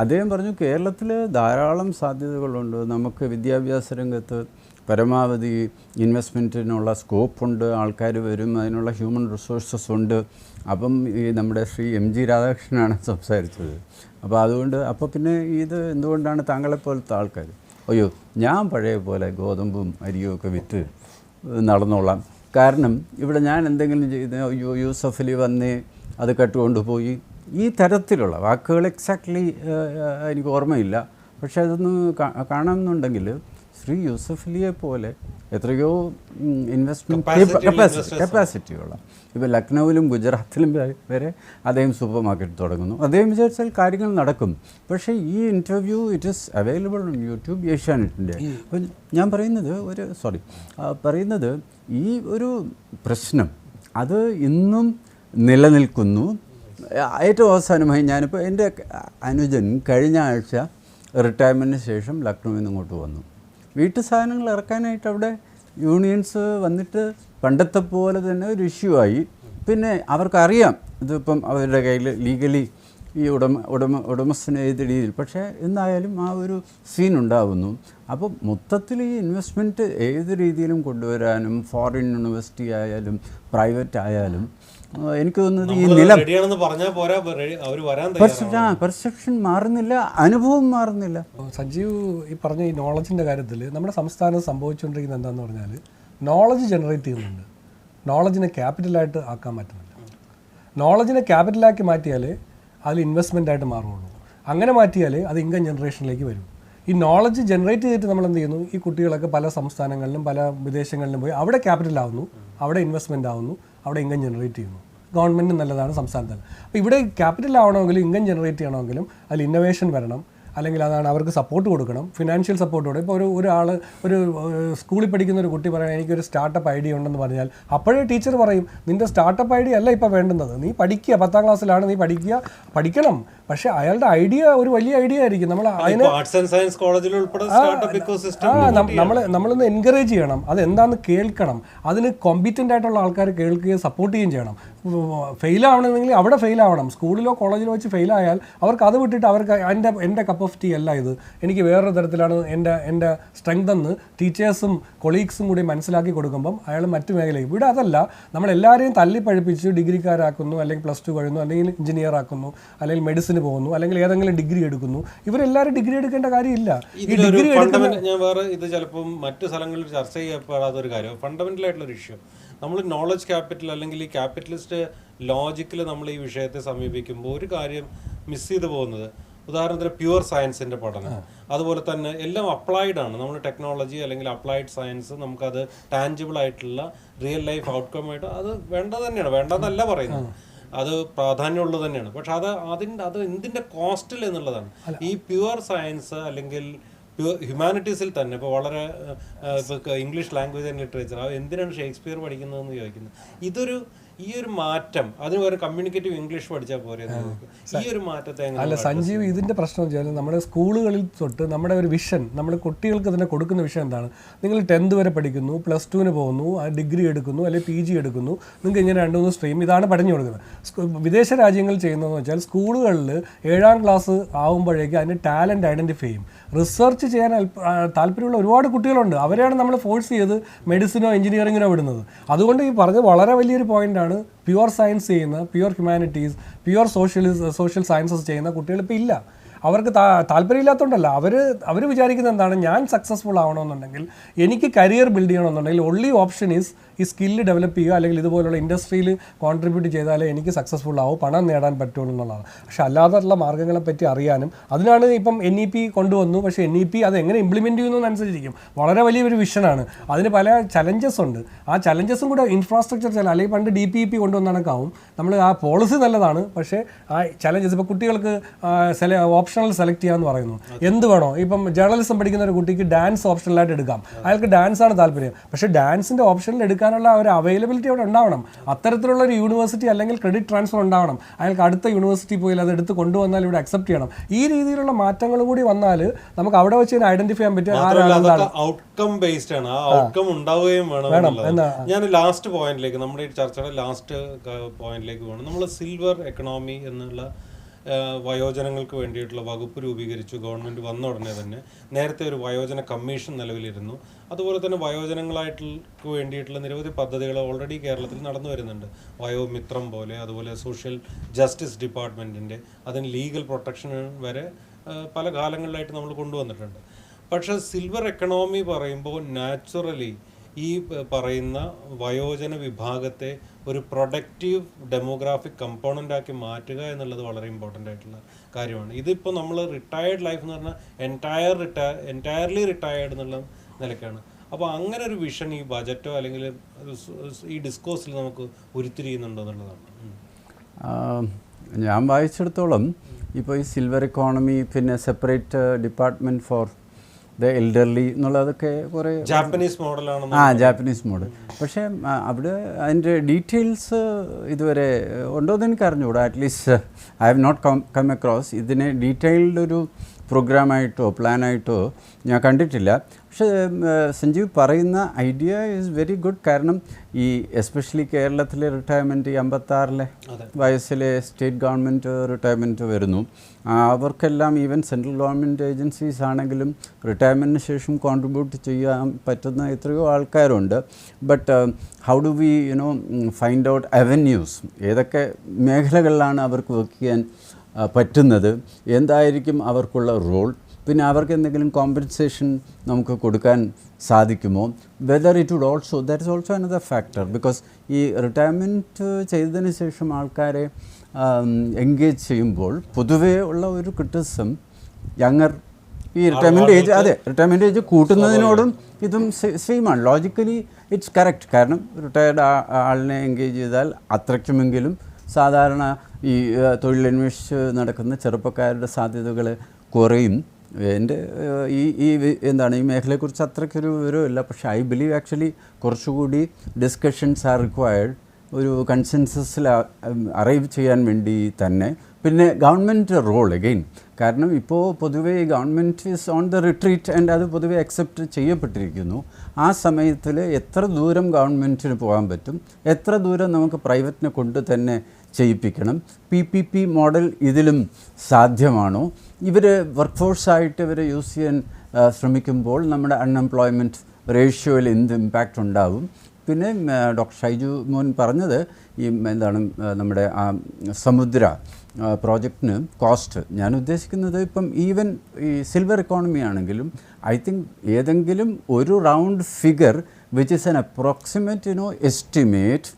അദ്ദേഹം പറഞ്ഞു, കേരളത്തിൽ ധാരാളം സാധ്യതകളുണ്ട്, നമുക്ക് വിദ്യാഭ്യാസ രംഗത്ത് പരമാവധി ഇൻവെസ്റ്റ്മെൻറ്റിനുള്ള സ്കോപ്പുണ്ട്, ആൾക്കാർ വരും, അതിനുള്ള ഹ്യൂമൻ റിസോഴ്സസ് ഉണ്ട്. അപ്പം ഈ നമ്മുടെ ശ്രീ MG രാധാകൃഷ്ണനാണ് സംസാരിച്ചത്. അപ്പോൾ അതുകൊണ്ട് അപ്പോൾ പിന്നെ ഇത് എന്തുകൊണ്ടാണ് താങ്കളെപ്പോലത്തെ ആൾക്കാർ, അയ്യോ ഞാൻ പഴയ പോലെ ഗോതമ്പും അരിയും ഒക്കെ വിറ്റ് നടന്നോളാം, കാരണം ഇവിടെ ഞാൻ എന്തെങ്കിലും ചെയ്ത് അയ്യോ യൂസഫ് അലി വന്നേ അത് കട്ടുകൊണ്ടുപോയി, ഈ തരത്തിലുള്ള വാക്കുകൾ എക്സാക്ട്ലി എനിക്ക് ഓർമ്മയില്ല. പക്ഷേ അതൊന്ന് കാണണമെന്നുണ്ടെങ്കിൽ ശ്രീ യൂസഫ് അലിയെ പോലെ എത്രയോ ഇൻവെസ്റ്റ്മെൻറ്റ് കപ്പാസിറ്റിയുള്ള, ഇപ്പോൾ ലക്നൌവിലും ഗുജറാത്തിലും വരെ അദ്ദേഹം സൂപ്പർ മാർക്കറ്റ് തുടങ്ങുന്നു. അദ്ദേഹം വിചാരിച്ചാൽ കാര്യങ്ങൾ നടക്കും. പക്ഷേ ഈ interview it is available on YouTube, ഏഷ്യാനെറ്റിൻ്റെ. അപ്പോൾ ഞാൻ പറയുന്നത് ഈ ഒരു പ്രശ്നം അത് ഇന്നും നിലനിൽക്കുന്നു. ഏറ്റവും അവസാനമായി ഞാനിപ്പോൾ എൻ്റെ അനുജൻ കഴിഞ്ഞ ആഴ്ച റിട്ടയർമെൻറ്റിന് ശേഷം ലക്നൌവിൽ നിന്ന് ഇങ്ങോട്ട് വന്നു. വീട്ടു സാധനങ്ങൾ ഇറക്കാനായിട്ട് അവിടെ യൂണിയൻസ് വന്നിട്ട് പണ്ടത്തെ പോലെ തന്നെ ഒരു ഇഷ്യൂ ആയി. പിന്നെ അവർക്കറിയാം ഇതിപ്പം അവരുടെ കയ്യിൽ ലീഗലി ഈ ഉടമസ്ഥന് ഏത് രീതിയിൽ, പക്ഷേ എന്നായാലും ആ ഒരു സീൻ ഉണ്ടാകുന്നു. അപ്പോൾ മൊത്തത്തിൽ ഈ ഇൻവെസ്റ്റ്മെൻറ്റ് ഏത് രീതിയിലും കൊണ്ടുവരാനും ഫോറിൻ യൂണിവേഴ്സിറ്റി ആയാലും പ്രൈവറ്റ് ആയാലും എനിക്ക് തോന്നുന്നത് ഈ നിലം പെർസെപ്ഷൻ മാറുന്നില്ല, അനുഭവം മാറുന്നില്ല. സഞ്ജീവ് ഈ പറഞ്ഞ ഈ നോളജിൻ്റെ കാര്യത്തിൽ നമ്മുടെ സംസ്ഥാനം സംഭവിച്ചുകൊണ്ടിരിക്കുന്നത് എന്താണെന്ന് പറഞ്ഞാൽ, നോളജ് ജനറേറ്റ് ചെയ്യുന്നുണ്ട്, നോളജിനെ ക്യാപിറ്റലായിട്ട് ആക്കാൻ പറ്റുന്നില്ല. നോളജിനെ ക്യാപിറ്റലാക്കി മാറ്റിയാലേ അതിൽ ഇൻവെസ്റ്റ്മെൻ്റ് ആയിട്ട് മാറുള്ളൂ. അങ്ങനെ മാറ്റിയാലേ അത് ഇൻകം ജനറേഷനിലേക്ക് വരും. ഈ നോളജ് ജനറേറ്റ് ചെയ്തിട്ട് നമ്മൾ എന്ത് ചെയ്യുന്നു, ഈ കുട്ടികളൊക്കെ പല സംസ്ഥാനങ്ങളിലും പല വിദേശങ്ങളിലും പോയി അവിടെ ക്യാപിറ്റൽ ആവുന്നു, അവിടെ ഇൻവെസ്റ്റ്മെൻ്റ് ആവുന്നു, അവിടെ ഇൻകം ജനറേറ്റ് ചെയ്യുന്നു. ഗവൺമെൻറ് നല്ലതാണ്, സംസ്ഥാനത്തിന്. അപ്പോൾ ഇവിടെ ക്യാപിറ്റൽ ആവണമെങ്കിലും ഇൻകം ജനറേറ്റ് ചെയ്യണമെങ്കിലും അതിൽ ഇന്നോവേഷൻ വരണം, അല്ലെങ്കിൽ അതാണ് അവർക്ക് സപ്പോർട്ട് കൊടുക്കണം, ഫിനാൻഷ്യൽ സപ്പോർട്ട് കൊടുക്കണം. ഇപ്പോൾ ഒരാൾ ഒരു സ്കൂളിൽ പഠിക്കുന്ന ഒരു കുട്ടി പറയാൻ എനിക്കൊരു സ്റ്റാർട്ടപ്പ് ഐഡിയ ഉണ്ടെന്ന് പറഞ്ഞാൽ അപ്പോഴേ ടീച്ചർ പറയും, നിൻ്റെ സ്റ്റാർട്ടപ്പ് ഐഡിയ അല്ല ഇപ്പോൾ വേണ്ടുന്നത്, നീ പഠിക്കുക, 10ാം ക്ലാസ്സിലാണ്, നീ പഠിക്കണം. പക്ഷേ അയാളുടെ ഐഡിയ ഒരു വലിയ ഐഡിയ ആയിരിക്കും. നമ്മൾ അതിനെ നമ്മളൊന്ന് എൻകറേജ് ചെയ്യണം, അതെന്താണെന്ന് കേൾക്കണം, അതിന് കോമ്പീറ്റൻ്റ് ആയിട്ടുള്ള ആൾക്കാർ കേൾക്കുകയും സപ്പോർട്ട് ചെയ്യുകയും ചെയ്യണം. ഫെയിലാവണമെങ്കിൽ അവിടെ ഫെയിലാവണം. സ്കൂളിലോ കോളേജിലോ വെച്ച് ഫെയിലായാൽ അവർക്ക് അത് വിട്ടിട്ട് അവർക്ക് എൻ്റെ കപ്പ് ഓഫ് ടീ അല്ല ഇത്, എനിക്ക് വേറൊരു തരത്തിലാണ് എൻ്റെ സ്ട്രെങ്ത് എന്ന് ടീച്ചേഴ്സും കൊളീഗ്സും കൂടി മനസ്സിലാക്കി കൊടുക്കുമ്പം അയാൾ മറ്റു മേഖലയിൽ. ഇവിടെ അതല്ല, നമ്മളെല്ലാവരെയും തല്ലിപ്പഴിപ്പിച്ച് ഡിഗ്രിക്കാരാക്കുന്നു, അല്ലെങ്കിൽ +2 കഴിയുന്നു, അല്ലെങ്കിൽ എഞ്ചിനീയർ ആക്കുന്നു, അല്ലെങ്കിൽ മെഡിസിന് പോകുന്നു, അല്ലെങ്കിൽ ഏതെങ്കിലും ഡിഗ്രി എടുക്കുന്നു. ഇവരെല്ലാവരും ഡിഗ്രി എടുക്കേണ്ട കാര്യമില്ല. ഈ ഡിഗ്രി ഞാൻ വേറെ ഇത് ചിലപ്പം മറ്റു സ്ഥലങ്ങളിൽ ചർച്ച ചെയ്യപ്പെടാത്ത ഒരു കാര്യം, ഫണ്ടമെന്റൽ ആയിട്ടുള്ള ഒരു ഇഷ്യൂ. നമ്മൾ നോളജ് ക്യാപിറ്റൽ അല്ലെങ്കിൽ ഈ ക്യാപിറ്റലിസ്റ്റ് ലോജിക്കിൽ നമ്മൾ ഈ വിഷയത്തെ സമീപിക്കുമ്പോൾ ഒരു കാര്യം മിസ് ചെയ്തു പോകുന്നത്, ഉദാഹരണത്തിന് പ്യുവർ സയൻസിൻ്റെ പഠനം, അതുപോലെ തന്നെ എല്ലാം അപ്ലൈഡ് ആണ്. നമ്മൾ ടെക്നോളജി അല്ലെങ്കിൽ അപ്ലൈഡ് സയൻസ് നമുക്കത് ടാഞ്ചിബിൾ ആയിട്ടുള്ള റിയൽ ലൈഫ് ഔട്ട്കം ആയിട്ട് അത് വേണ്ടത് തന്നെയാണ്, വേണ്ടെന്നല്ല പറയുന്നത്, അത് പ്രാധാന്യമുള്ളത് തന്നെയാണ്. പക്ഷെ അത് എന്തിൻ്റെ കോസ്റ്റിൽ എന്നുള്ളതാണ്. ഈ പ്യുവർ സയൻസ് അല്ലെങ്കിൽ ഹ്യൂമാനിറ്റീസിൽ തന്നെ ഇപ്പോൾ വളരെ ഇംഗ്ലീഷ് ലാംഗ്വേജ് ആൻഡ് ലിറ്ററേച്ചർ, അത് എന്തിനാണ് ഷേക്സ്പിയർ പഠിക്കുന്നതെന്ന് ചോദിക്കുന്നത്. ഈ ഒരു മാറ്റം, അതിന് ഒരു കമ്മ്യൂണിക്കേറ്റീവ് ഇംഗ്ലീഷ് പഠിച്ചാൽ പോരെ. ഈ ഒരു മാറ്റത്തെ അല്ല സഞ്ജീവ്, ഇതിൻ്റെ പ്രശ്നം വെച്ചാൽ നമ്മുടെ സ്കൂളുകളിൽ തൊട്ട് നമ്മുടെ ഒരു വിഷൻ, നമ്മൾ കുട്ടികൾക്ക് തന്നെ കൊടുക്കുന്ന വിഷൻ എന്താണ്? നിങ്ങൾ 10th വരെ പഠിക്കുന്നു, +2 പോകുന്നു, ഡിഗ്രി എടുക്കുന്നു, അല്ലെങ്കിൽ PG എടുക്കുന്നു, നിങ്ങൾക്ക് ഇങ്ങനെ 2-3 സ്ട്രീം, ഇതാണ് പഠിച്ചു കൊടുക്കുന്നത്. വിദേശ രാജ്യങ്ങൾ ചെയ്യുന്നതെന്ന് വെച്ചാൽ സ്കൂളുകളിൽ 7ാം ക്ലാസ് ആകുമ്പോഴേക്കും അതിൻ്റെ ടാലൻറ്റ് ഐഡൻറ്റിഫൈ ചെയ്യും. റിസർച്ച് ചെയ്യാൻ താല്പര്യമുള്ള ഒരുപാട് കുട്ടികളുണ്ട്, അവരെയാണ് നമ്മൾ ഫോഴ്സ് ചെയ്ത് മെഡിസിനോ എഞ്ചിനീയറിങ്ങിനോ വിടുന്നത്. അതുകൊണ്ട് ഈ പറഞ്ഞത് വളരെ വലിയൊരു പോയിൻ്റാണ്. പ്യുവർ സയൻസ് ചെയ്യുന്ന, pure humanities, pure social sciences ചെയ്യുന്ന കുട്ടികൾ ഇപ്പോൾ ഇല്ല. അവർക്ക് താല്പര്യമില്ലാത്തതുകൊണ്ടല്ല, അവർ വിചാരിക്കുന്നത് എന്താണ്, ഞാൻ സക്സസ്ഫുൾ ആവണമെന്നുണ്ടെങ്കിൽ, എനിക്ക് കരിയർ ബിൽഡ് ചെയ്യണമെന്നുണ്ടെങ്കിൽ ഒൺലി ഓപ്ഷൻ ഈസ് ഈ സ്കില്ല് ഡെവലപ്പ് ചെയ്യുക, അല്ലെങ്കിൽ ഇതുപോലുള്ള ഇൻഡസ്ട്രിയിൽ കോൺട്രിബ്യൂട്ട് ചെയ്താലേ എനിക്ക് സക്സസ്ഫുൾ ആവും, പണം നേടാൻ പറ്റുള്ളൂ എന്നുള്ളതാണ്. പക്ഷെ അല്ലാതെയുള്ള മാർഗ്ഗങ്ങളെ പറ്റി അറിയാനും, അതിനാണ് ഇപ്പം NEP കൊണ്ടുവന്നു. പക്ഷേ NEP അത് എങ്ങനെ ഇംപ്ലിമെൻറ്റ് ചെയ്യുന്നതനുസരിച്ചിരിക്കും. വളരെ വലിയൊരു വിഷനാണ്, അതിന് പല ചലഞ്ചസ് ഉണ്ട്. ആ ചലഞ്ചസും കൂടെ ഇൻഫ്രാസ്ട്രക്ചർ അല്ലെങ്കിൽ പണ്ട് DPEP കൊണ്ടുവന്നണക്കാവും. നമ്മൾ ആ പോളിസി നല്ലതാണ്, പക്ഷേ ആ ചലഞ്ചസ് ഇപ്പോൾ കുട്ടികൾക്ക് ഓപ്ഷണൽ സെലക്ട് ചെയ്യാമെന്ന് പറയുന്നു. എന്ത് വേണോ, ഇപ്പം ജേർണലിസം പഠിക്കുന്ന ഒരു കുട്ടിക്ക് ഡാൻസ് ഓപ്ഷണലായിട്ട് എടുക്കാം, അയാൾക്ക് ഡാൻസാണ് താല്പര്യം. പക്ഷേ ഡാൻസിൻ്റെ ഓപ്ഷനിൽ എടുക്കാനുള്ള ഒരു അവൈലബിലിറ്റി അവിടെ ഉണ്ടാവണം. അത്തരത്തിലുള്ള ഒരു യൂണിവേഴ്സിറ്റി അല്ലെങ്കിൽ ക്രെഡിറ്റ് ട്രാൻസ്ഫർ ഉണ്ടാവണം. അയാൾക്ക് അടുത്ത യൂണിവേഴ്സിറ്റി പോയി അത് എടുത്ത് കൊണ്ടുവന്നാൽ ഇവിടെ അക്സെപ്റ്റ് ചെയ്യണം. ഈ രീതിയിലുള്ള മാറ്റങ്ങൾ കൂടി വന്നാൽ നമുക്ക് അവിടെ വെച്ച് ഐഡന്റിഫൈ ചെയ്യാൻ പറ്റും. ഔട്ട്കം ബേസ്ഡ് ആണ്, ആ ഔട്ട്കം ഉണ്ടാവുകയും വേണം. ഞാൻ ലാസ്റ്റ് പോയിന്റിലേക്ക്, നമ്മുടെ ഈ ചർച്ചയുടെ ലാസ്റ്റ് പോയിന്റിലേക്ക് പോകണം. നമ്മൾ സിൽവർ എക്കണോമി എന്നുള്ള വയോജനങ്ങൾക്ക് വേണ്ടിയിട്ടുള്ള വകുപ്പ് രൂപീകരിച്ചു. ഗവൺമെൻറ് വന്ന ഉടനെ തന്നെ നേരത്തെ ഒരു വയോജന കമ്മീഷൻ നിലവിലിരുന്നു. അതുപോലെ തന്നെ വയോജനങ്ങൾക്ക് വേണ്ടിയിട്ടുള്ള നിരവധി പദ്ധതികൾ ഓൾറെഡി കേരളത്തിൽ നടന്നു വരുന്നുണ്ട്. വയോമിത്രം പോലെ, അതുപോലെ സോഷ്യൽ ജസ്റ്റിസ് ഡിപ്പാർട്ട്മെൻറ്റിൻ്റെ, അതിന് ലീഗൽ പ്രൊട്ടക്ഷൻ വരെ പല കാലങ്ങളിലായിട്ട് നമ്മൾ കൊണ്ടുവന്നിട്ടുണ്ട്. പക്ഷേ സിൽവർ എക്കണോമി പറയുമ്പോൾ നാച്ചുറലി ഈ പറയുന്ന വയോജന വിഭാഗത്തെ ഒരു പ്രൊഡക്റ്റീവ് ഡെമോഗ്രാഫിക് കമ്പോണൻ്റാക്കി മാറ്റുക എന്നുള്ളത് വളരെ ഇമ്പോർട്ടൻ്റ് ആയിട്ടുള്ള കാര്യമാണ്. ഇതിപ്പോൾ നമ്മൾ റിട്ടയേർഡ് ലൈഫ് എന്ന് പറഞ്ഞാൽ എൻറ്റയർലി റിട്ടയേർഡ് എന്നുള്ള നിലയ്ക്കാണ്. അപ്പോൾ അങ്ങനെ ഒരു വിഷൻ ഈ ബജറ്റോ അല്ലെങ്കിൽ ഈ ഡിസ്കോഴ്സിൽ നമുക്ക് ഉരുത്തിരിയുന്നുണ്ടോ എന്നുള്ളതാണ്. ഞാൻ വായിച്ചിടത്തോളം ഇപ്പോൾ ഈ സിൽവർ എക്കോണമി, പിന്നെ separate department for the elderly എന്നുള്ളതൊക്കെ കുറേ ജാപ്പനീസ് മോഡലാണ്. Japanese model. പക്ഷേ അവിടെ അതിൻ്റെ ഡീറ്റെയിൽസ് ഇതുവരെ ഉണ്ടോയെന്ന് എനിക്ക് അറിഞ്ഞുകൂടാ. At least I have not come across. ഇതിനെ ഡീറ്റെയിൽഡ് ഒരു പ്രോഗ്രാമായിട്ടോ പ്ലാനായിട്ടോ ഞാൻ കണ്ടിട്ടില്ല. പക്ഷേ സഞ്ജീവ് പറയുന്ന ഐഡിയ ഈസ് വെരി ഗുഡ്. കാരണം ഈ എസ്പെഷ്യലി കേരളത്തിലെ റിട്ടയർമെൻറ്റ്, ഈ 56 വയസ്സിലെ സ്റ്റേറ്റ് ഗവൺമെൻറ് റിട്ടയർമെൻറ്റ് വരുന്നു. അവർക്കെല്ലാം ഈവൻ സെൻട്രൽ ഗവൺമെൻറ് ഏജൻസീസ് ആണെങ്കിലും റിട്ടയർമെൻറ്റിന് ശേഷം കോൺട്രിബ്യൂട്ട് ചെയ്യാൻ പറ്റുന്ന എത്രയോ ആൾക്കാരുണ്ട്. But how do we find out avenues, ഏതൊക്കെ മേഖലകളിലാണ് അവർക്ക് വർക്ക് ചെയ്യാൻ പറ്റുന്നത്, എന്തായിരിക്കും അവർക്കുള്ള റോൾ, പിന്നെ അവർക്ക് എന്തെങ്കിലും കോമ്പൻസേഷൻ നമുക്ക് കൊടുക്കാൻ സാധിക്കുമോ, whether it would also, that is also another factor. Because ഈ റിട്ടയർമെൻറ്റ് ചെയ്തതിന് ശേഷം ആൾക്കാരെ എൻഗേജ് ചെയ്യുമ്പോൾ പൊതുവേ ഉള്ള ഒരു ക്രിറ്റിസിസം യങ്ങർ ഈ റിട്ടയർമെൻറ്റ് ഏജ് കൂട്ടുന്നതിനോടും ഇതും സെയിമാണ്. Logically it's correct. കാരണം റിട്ടയർഡ് ആളിനെ എൻഗേജ് ചെയ്താൽ അത്രയ്ക്കുമെങ്കിലും സാധാരണ ഈ തൊഴിലന്വേഷിച്ച് നടക്കുന്ന ചെറുപ്പക്കാരുടെ സാധ്യതകൾ കുറയും. എൻ്റെ ഈ മേഖലയെക്കുറിച്ച് അത്രയ്ക്കൊരു വിവരമില്ല. പക്ഷേ ഐ ബിലീവ് ആക്ച്വലി കുറച്ചുകൂടി ഡിസ്കഷൻസ് ആർ റിക്വയർഡ് ഒരു കൺസെൻസസിൽ അറൈവ് ചെയ്യാൻ വേണ്ടി തന്നെ. പിന്നെ ഗവൺമെൻറ് റോൾ അഗെയിൻ, കാരണം ഇപ്പോൾ പൊതുവേ government is on the retreat and അത് പൊതുവേ അക്സെപ്റ്റ് ചെയ്യപ്പെട്ടിരിക്കുന്നു. ആ സമയത്തിൽ എത്ര ദൂരം ഗവൺമെൻറ്റിന് പോകാൻ പറ്റും, എത്ര ദൂരം നമുക്ക് പ്രൈവറ്റിനെ കൊണ്ട് തന്നെ ചെയ്യിപ്പിക്കണം, PPP മോഡൽ ഇതിലും സാധ്യമാണോ, ഇവർ വർക്ക് ഫോഴ്സായിട്ട് ഇവരെ യൂസ് ചെയ്യാൻ ശ്രമിക്കുമ്പോൾ നമ്മുടെ അൺഎംപ്ലോയ്മെൻറ്റ് റേഷ്യോയിൽ എന്ത് ഇമ്പാക്റ്റ് ഉണ്ടാവും. പിന്നെ ഡോക്ടർ ഷൈജു മോൻ പറഞ്ഞത് ഈ എന്താണ് നമ്മുടെ ആ സമുദ്ര പ്രോജക്റ്റിന് കോസ്റ്റ്, ഞാൻ ഉദ്ദേശിക്കുന്നത് ഇപ്പം ഈവൻ ഈ സിൽവർ എക്കോണമി ആണെങ്കിലും ഐ തിങ്ക് ഏതെങ്കിലും ഒരു round figure which is an approximate estimate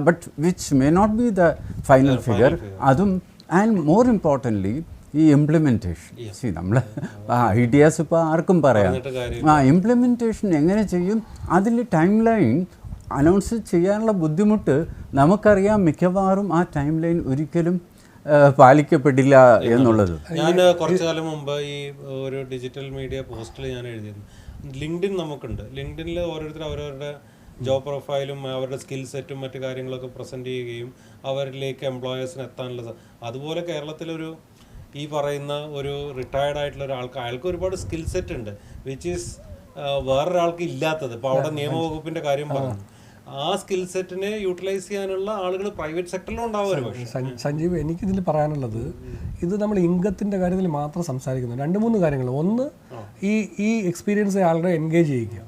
but which may not be the final figure. അതും ആൻഡ് മോർ ഇമ്പോർട്ടൻ്റ്ലി ഈ ഇംപ്ലിമെൻറ്റേഷൻ, നമ്മൾ ഐഡിയാസ് ഇപ്പോൾ ആർക്കും പറയാം, ഇംപ്ലിമെൻറ്റേഷൻ എങ്ങനെ ചെയ്യും, അതിൽ ടൈം ലൈൻ അനൗൺസ് ചെയ്യാനുള്ള ബുദ്ധിമുട്ട് നമുക്കറിയാം. മിക്കവാറും ആ ടൈം ലൈൻ ഒരിക്കലും പാലിക്കപ്പെടില്ല എന്നുള്ളത്. ഞാൻ കുറച്ചു കാലം മുമ്പ് ഈ ഒരു ഡിജിറ്റൽ മീഡിയ പോസ്റ്റിൽ ഞാൻ എഴുതിയിരുന്നു, ലിങ്ക്ഡിൻ നമുക്കുണ്ട്. ലിങ്ക്ഡിനിൽ ഓരോരുത്തർ അവരവരുടെ ജോബ് പ്രൊഫൈലും അവരുടെ സ്കിൽ സെറ്റും മറ്റു കാര്യങ്ങളൊക്കെ പ്രസൻറ്റ് ചെയ്യുകയും അവരിലേക്ക് എംപ്ലോയേഴ്സിന് എത്താനുള്ള അതുപോലെ കേരളത്തിലൊരു ഈ പറയുന്ന ഒരു റിട്ടയർഡ് ആയിട്ടുള്ള ഒരാൾക്ക് അയാൾക്ക് ഒരുപാട് സ്കിൽ സെറ്റ് ഉണ്ട് വിച്ച് ഈസ് വേറൊരാൾക്ക് ഇല്ലാത്തത്. ഇപ്പോൾ അവിടെ നിയമവകുപ്പിൻ്റെ കാര്യം പറഞ്ഞു, ആ സ്കിൽ സെറ്റിനെ യൂട്ടിലൈസ് ചെയ്യാനുള്ള ആളുകൾ പ്രൈവറ്റ് സെക്ടറിലും ഉണ്ടാവും. സഞ്ജീവ്, എനിക്കിതിൽ പറയാനുള്ളത്, ഇത് നമ്മൾ ഇൻകത്തിൻ്റെ കാര്യത്തിൽ മാത്രം സംസാരിക്കുന്നു. 2-3 കാര്യങ്ങൾ. ഒന്ന്, ഈ എക്സ്പീരിയൻസ് ആളുടെ എൻഗേജ് ചെയ്യിക്കുക.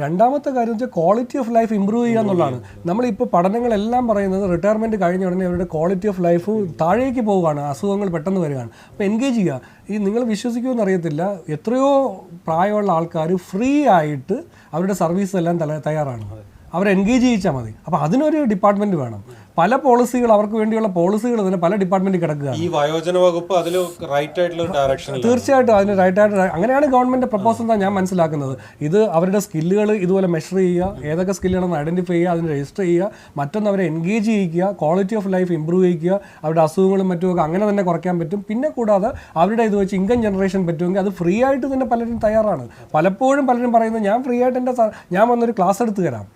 രണ്ടാമത്തെ കാര്യം വെച്ചാൽ ക്വാളിറ്റി ഓഫ് ലൈഫ് ഇമ്പ്രൂവ് ചെയ്യുക എന്നുള്ളതാണ്. നമ്മളിപ്പോൾ പഠനങ്ങളെല്ലാം പറയുന്നത് റിട്ടയർമെൻറ്റ് കഴിഞ്ഞ ഉടനെ അവരുടെ ക്വാളിറ്റി ഓഫ് ലൈഫ് താഴേക്ക് പോവുകയാണ്, അസുഖങ്ങൾ പെട്ടെന്ന് വരികയാണ്. അപ്പോൾ എൻഗേജ് ചെയ്യുക. ഈ നിങ്ങൾ വിശ്വസിക്കുമെന്ന് അറിയത്തില്ല, എത്രയോ പ്രായമുള്ള ആൾക്കാർ ഫ്രീ ആയിട്ട് അവരുടെ സർവീസ് എല്ലാം തയ്യാറാണ്. അവരെ എൻഗേജ് ചെയ്യിച്ചാൽ മതി. അപ്പോൾ അതിനൊരു ഡിപ്പാർട്ട്മെൻറ്റ് വേണം. പല പോളിസികൾ, അവർക്ക് വേണ്ടിയുള്ള പോളിസികൾ തന്നെ പല ഡിപ്പാർട്ട്മെൻറ്റിൽ കിടക്കുകയാണ്. ഈ വയോജന വകുപ്പ് അതിൽ റൈറ്റ് ആയിട്ടുള്ള ഡയറക്ഷൻ, തീർച്ചയായിട്ടും അതിന് റൈറ്റായിട്ട് അങ്ങനെയാണ് ഗവൺമെൻറ് പ്രപ്പോസൽ എന്നാണ് ഞാൻ മനസ്സിലാക്കുന്നത്. ഇത് അവരുടെ സ്കില്ലുകൾ ഇതുപോലെ മെഷർ ചെയ്യുക, ഏതൊക്കെ സ്കില്ലുകളെന്ന് ഐഡൻറ്റിഫൈ ചെയ്യുക, അതിന് രജിസ്റ്റർ ചെയ്യുക. മറ്റൊന്ന് അവരെ എൻഗേജ് ചെയ്യിക്കുക, ക്വാളിറ്റി ഓഫ് ലൈഫ് ഇമ്പ്രൂവ് ചെയ്യിക്കുക, അവരുടെ അസുഖങ്ങളും മറ്റുമൊക്കെ അങ്ങനെ തന്നെ കുറയ്ക്കാൻ പറ്റും. പിന്നെ കൂടാതെ അവരുടെ ഇത് വെച്ച് ഇൻകം ജനറേഷൻ പറ്റുമെങ്കിൽ അത് ഫ്രീ ആയിട്ട് തന്നെ പലരും തയ്യാറാണ്. പലപ്പോഴും പലരും പറയുന്നത്, ഞാൻ ഫ്രീ ആയിട്ട് ഞാൻ വന്നൊരു ക്ലാസ് എടുത്ത് തരാം.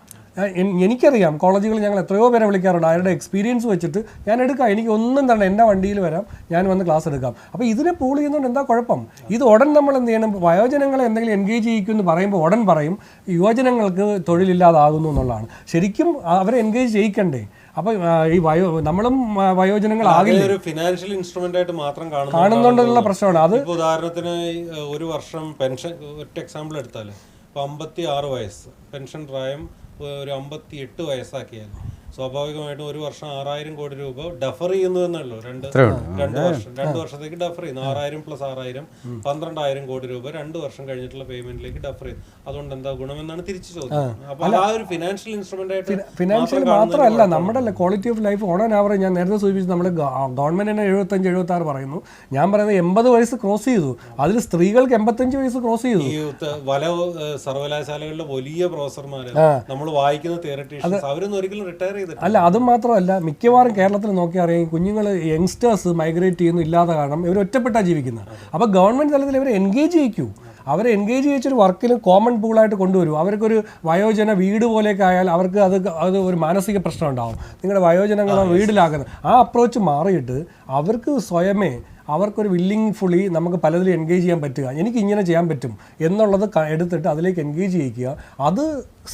എനിക്കറിയാം, കോളേജുകൾ ഞങ്ങൾ എത്രയോ പേരെ വിളിക്കാറുണ്ട്, അവരുടെ എക്സ്പീരിയൻസ് വെച്ചിട്ട് ഞാൻ എടുക്കാം, എനിക്ക് ഒന്നും തന്നെ എൻ്റെ വണ്ടിയിൽ വരാം, ഞാൻ വന്ന് ക്ലാസ് എടുക്കാം. അപ്പോൾ ഇതിനെ പൂൾ ചെയ്യുന്നതുകൊണ്ട് എന്താ കുഴപ്പം? ഇത് ഉടൻ നമ്മൾ എന്ത് ചെയ്യണം, വയോജനങ്ങളെ എന്തെങ്കിലും എൻഗേജ് ചെയ്യിക്കുമെന്ന് പറയുമ്പോൾ ഉടൻ പറയും യുവജനങ്ങൾക്ക് തൊഴിലില്ലാതാകുന്നു എന്നുള്ളതാണ്. ശരിക്കും അവരെ എൻഗേജ് ചെയ്യിക്കണ്ടേ? അപ്പോൾ ഈ നമ്മളും വയോജനങ്ങളാകില്ല, ഒരു ഫിനാൻഷ്യൽ ഇൻസ്ട്രുമെന്റ് ആയിട്ട് മാത്രം കാണുന്നുണ്ടെന്നുള്ള പ്രശ്നമാണ്. അത് ഉദാഹരണത്തിന് ഒരു വർഷം പെൻഷൻ, ഒറ്റ എക്സാമ്പിൾ എടുത്താൽ ഇപ്പോൾ 56 വയസ്സ് പെൻഷൻ പ്രായം ഒരു 58 വയസ്സാക്കിയാൽ സ്വാഭാവികമായിട്ടും ഒരു വർഷം 6000 കോടി രൂപ ഡെഫർ ചെയ്യുന്നു എന്നുള്ളൂ. രണ്ട് വർഷത്തേക്ക് ഡെഫർ ചെയ്യുന്നു. 6000 + 6000 12,000 കോടി രൂപ 2 വർഷം കഴിഞ്ഞിട്ടുള്ള പേയ്മെന്റിലേക്ക് ഡെഫർ ചെയ്യുന്നു. അതുകൊണ്ട് എന്താ ഗുണമെന്നാണ് തിരിച്ചു ചോദിക്കുന്നത്. അപ്പോൾ ആ ഒരു ഫിനാൻഷ്യൽ ഇൻസ്ട്രുമെന്റ് ആയിട്ട്, ഫിനാൻഷ്യൽ മാത്രമല്ല, നമ്മുടെ quality of life on an average, ഞാൻ നേരത്തെ സൂചിപ്പിച്ചു, നമ്മൾ ഗവൺമെന്റിനെ 75-76 പറയുന്നു, ഞാൻ പറയുന്നത് 80 വയസ്സ് ക്രോസ് ചെയ്തു. അതിൽ സ്ത്രീകൾക്ക് 85 വയസ്സ് ക്രോസ് ചെയ്തു. ഈ പല സർവകലാശാലകളിലെ വലിയ പ്രൊഫസർമാര്, നമ്മൾ വായിക്കുന്ന തിയററ്റീഷ്യൻസ്, അവരൊന്നും ഒരിക്കലും റിട്ടയർ അല്ല. അതും മാത്രമല്ല, മിക്കവാറും കേരളത്തിൽ നോക്കി അറിയാം, കുഞ്ഞുങ്ങൾ യങ്സ്റ്റേഴ്സ് മൈഗ്രേറ്റ് ചെയ്യുന്നു ഇല്ലാതെ കാരണം ഇവർ ഒറ്റപ്പെട്ടാണ് ജീവിക്കുന്നത്. അപ്പോൾ ഗവൺമെൻറ് തലത്തിൽ ഇവരെ എൻഗേജ് ചെയ്യിക്കൂ. അവരെ എൻഗേജ് ചെയ്യിച്ചൊരു വർക്കിൽ കോമൺ പൂളായിട്ട് കൊണ്ടുവരും. അവർക്കൊരു വയോജന വീട് പോലെയൊക്കെ ആയാൽ അവർക്ക് അത് ഒരു മാനസിക പ്രശ്നം ഉണ്ടാവും. നിങ്ങളുടെ വയോജനങ്ങളെ വീടിലാക്കുന്നത് ആ അപ്രോച്ച് മാറിയിട്ട് അവർക്ക് സ്വയമേ അവർക്കൊരു വില്ലിംഗ്ഫുള്ളി നമുക്ക് പലതിലും എൻഗേജ് ചെയ്യാൻ പറ്റുക, എനിക്ക് ഇങ്ങനെ ചെയ്യാൻ പറ്റും എന്നുള്ളത് എടുത്തിട്ട് അതിലേക്ക് എൻഗേജ് ചെയ്യിക്കുക. അത്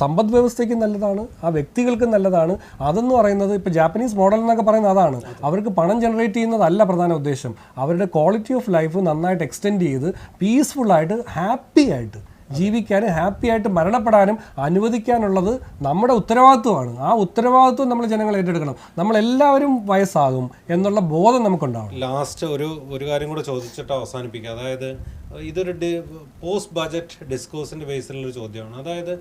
സമ്പദ് വ്യവസ്ഥയ്ക്ക് നല്ലതാണ്, ആ വ്യക്തികൾക്ക് നല്ലതാണ്. അതെന്ന് പറയുന്നത് ഇപ്പോൾ ജാപ്പനീസ് മോഡൽ എന്നൊക്കെ പറയുന്നത് അതാണ്. അവർക്ക് പണം ജനറേറ്റ് ചെയ്യുന്നതല്ല പ്രധാന ഉദ്ദേശം, അവരുടെ ക്വാളിറ്റി ഓഫ് ലൈഫ് നന്നായിട്ട് എക്സ്റ്റെൻഡ് ചെയ്ത് പീസ്ഫുള്ളായിട്ട് ഹാപ്പി ആയിട്ട് ജീവിക്കാനും ഹാപ്പി ആയിട്ട് മരണപ്പെടാനും അനുവദിക്കാനുള്ളത് നമ്മുടെ ഉത്തരവാദിത്വമാണ്. ആ ഉത്തരവാദിത്വം നമ്മൾ ജനങ്ങൾ ഏറ്റെടുക്കണം. നമ്മളെല്ലാവരും വയസ്സാകും എന്നുള്ള ബോധം നമുക്കുണ്ടാവും. ലാസ്റ്റ് ഒരു കാര്യം കൂടെ ചോദിച്ചിട്ട് അവസാനിപ്പിക്കുക. അതായത് ഇതൊരു പോസ്റ്റ് ബജറ്റ് ഡിസ്കോഴ്സിൻ്റെ ബേസിലുള്ളൊരു ചോദ്യമാണ്. അതായത്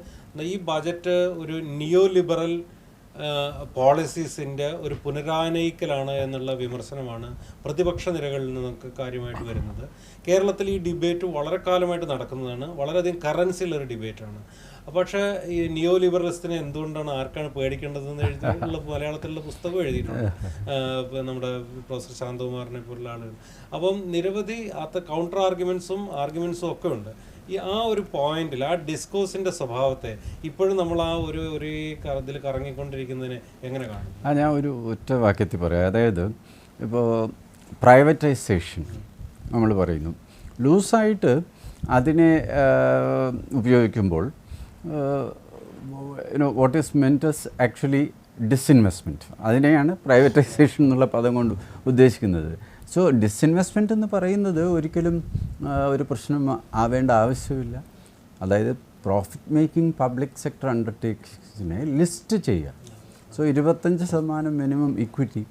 ഈ ബജറ്റ് ഒരു നിയോ ലിബറൽ പോളിസീസിൻ്റെ ഒരു പുനരാനയിക്കലാണ് എന്നുള്ള വിമർശനമാണ് പ്രതിപക്ഷ നിരകളിൽ നിന്നൊക്കെ കാര്യമായിട്ട് വരുന്നത്. കേരളത്തിൽ ഈ ഡിബേറ്റ് വളരെ കാലമായിട്ട് നടക്കുന്നതാണ്, വളരെയധികം കറൻസിയുള്ളൊരു ഡിബേറ്റാണ്. പക്ഷേ ഈ നിയോ ലിബറലിസത്തിനെ എന്തുകൊണ്ടാണ്, ആർക്കാണ് പേടിക്കേണ്ടതെന്ന് എഴുതിയിട്ടുള്ള മലയാളത്തിലുള്ള പുസ്തകം എഴുതിയിട്ടുണ്ട് നമ്മുടെ പ്രൊഫസർ ശാന്തകുമാറിനെ പോലുള്ള ആളുകൾ. അപ്പം നിരവധി കൗണ്ടർ ആർഗ്യുമെൻസും ഒക്കെ ഉണ്ട്. ആ ഒരു പോയിന്റിൽ ആ ഡിസ്കോഴ്സിൻ്റെ സ്വഭാവത്തെ ഇപ്പോഴും നമ്മൾ ആ ഒരു ഇതിൽ കറങ്ങിക്കൊണ്ടിരിക്കുന്നതിനെ എങ്ങനെ കാണും? ഞാൻ ഒരു ഒറ്റ വാക്യത്തിൽ പറയാം. അതായത് ഇപ്പോൾ പ്രൈവറ്റൈസേഷൻ നമ്മൾ പറയുന്നു. ലൂസായിട്ട് അതിനെ ഉപയോഗിക്കുമ്പോൾ what is meant as actually disinvestment, അതിനെയാണ് പ്രൈവറ്റൈസേഷൻ എന്നുള്ള പദം കൊണ്ട് ഉദ്ദേശിക്കുന്നത്. സോ ഡിസ്ഇൻവെസ്റ്റ്മെൻറ്റ് എന്ന് പറയുന്നത് ഒരിക്കലും ഒരു പ്രശ്നം ആവേണ്ട ആവശ്യമില്ല. അതായത് പ്രോഫിറ്റ് മേക്കിംഗ് പബ്ലിക് സെക്ടർ അണ്ടർടേക്കിങ്സിനെ ലിസ്റ്റ് ചെയ്യുക. So 25% minimum equity.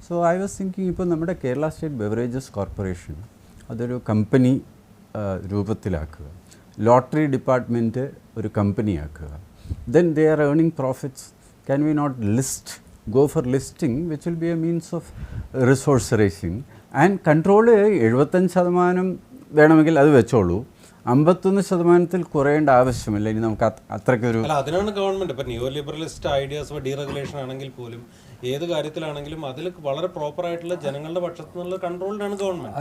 So I was thinking, ഇപ്പോൾ നമ്മുടെ കേരള സ്റ്റേറ്റ് ബെവറേജസ് കോർപ്പറേഷൻ അതൊരു കമ്പനി രൂപത്തിലാക്കുക, ലോട്ടറി ഡിപ്പാർട്ട്മെൻറ്റ് ഒരു കമ്പനിയാക്കുക, then they are earning profits. Can we not go for listing, which will be a means of resource raising, and control 75% വേണമെങ്കിൽ അത് വെച്ചോളൂ, 51% കുറയേണ്ട ആവശ്യമില്ല. ഇനി നമുക്ക് അത്രയ്ക്കൊരു അല്ല, അതിനാണ് ഗവൺമെൻറ് ഇപ്പോൾ നിയോ ലിബറലിസ്റ്റ് ഐഡിയാസ് ഡീറെഗുലേഷൻ ആണെങ്കിൽ പോലും ഏത് കാര്യത്തിലാണെങ്കിലും അതിൽ വളരെ പ്രോപ്പറായിട്ടുള്ള ജനങ്ങളുടെ പക്ഷത്തു നിന്നുള്ള കൺട്രോളിലാണ് ഗവൺമെൻറ്.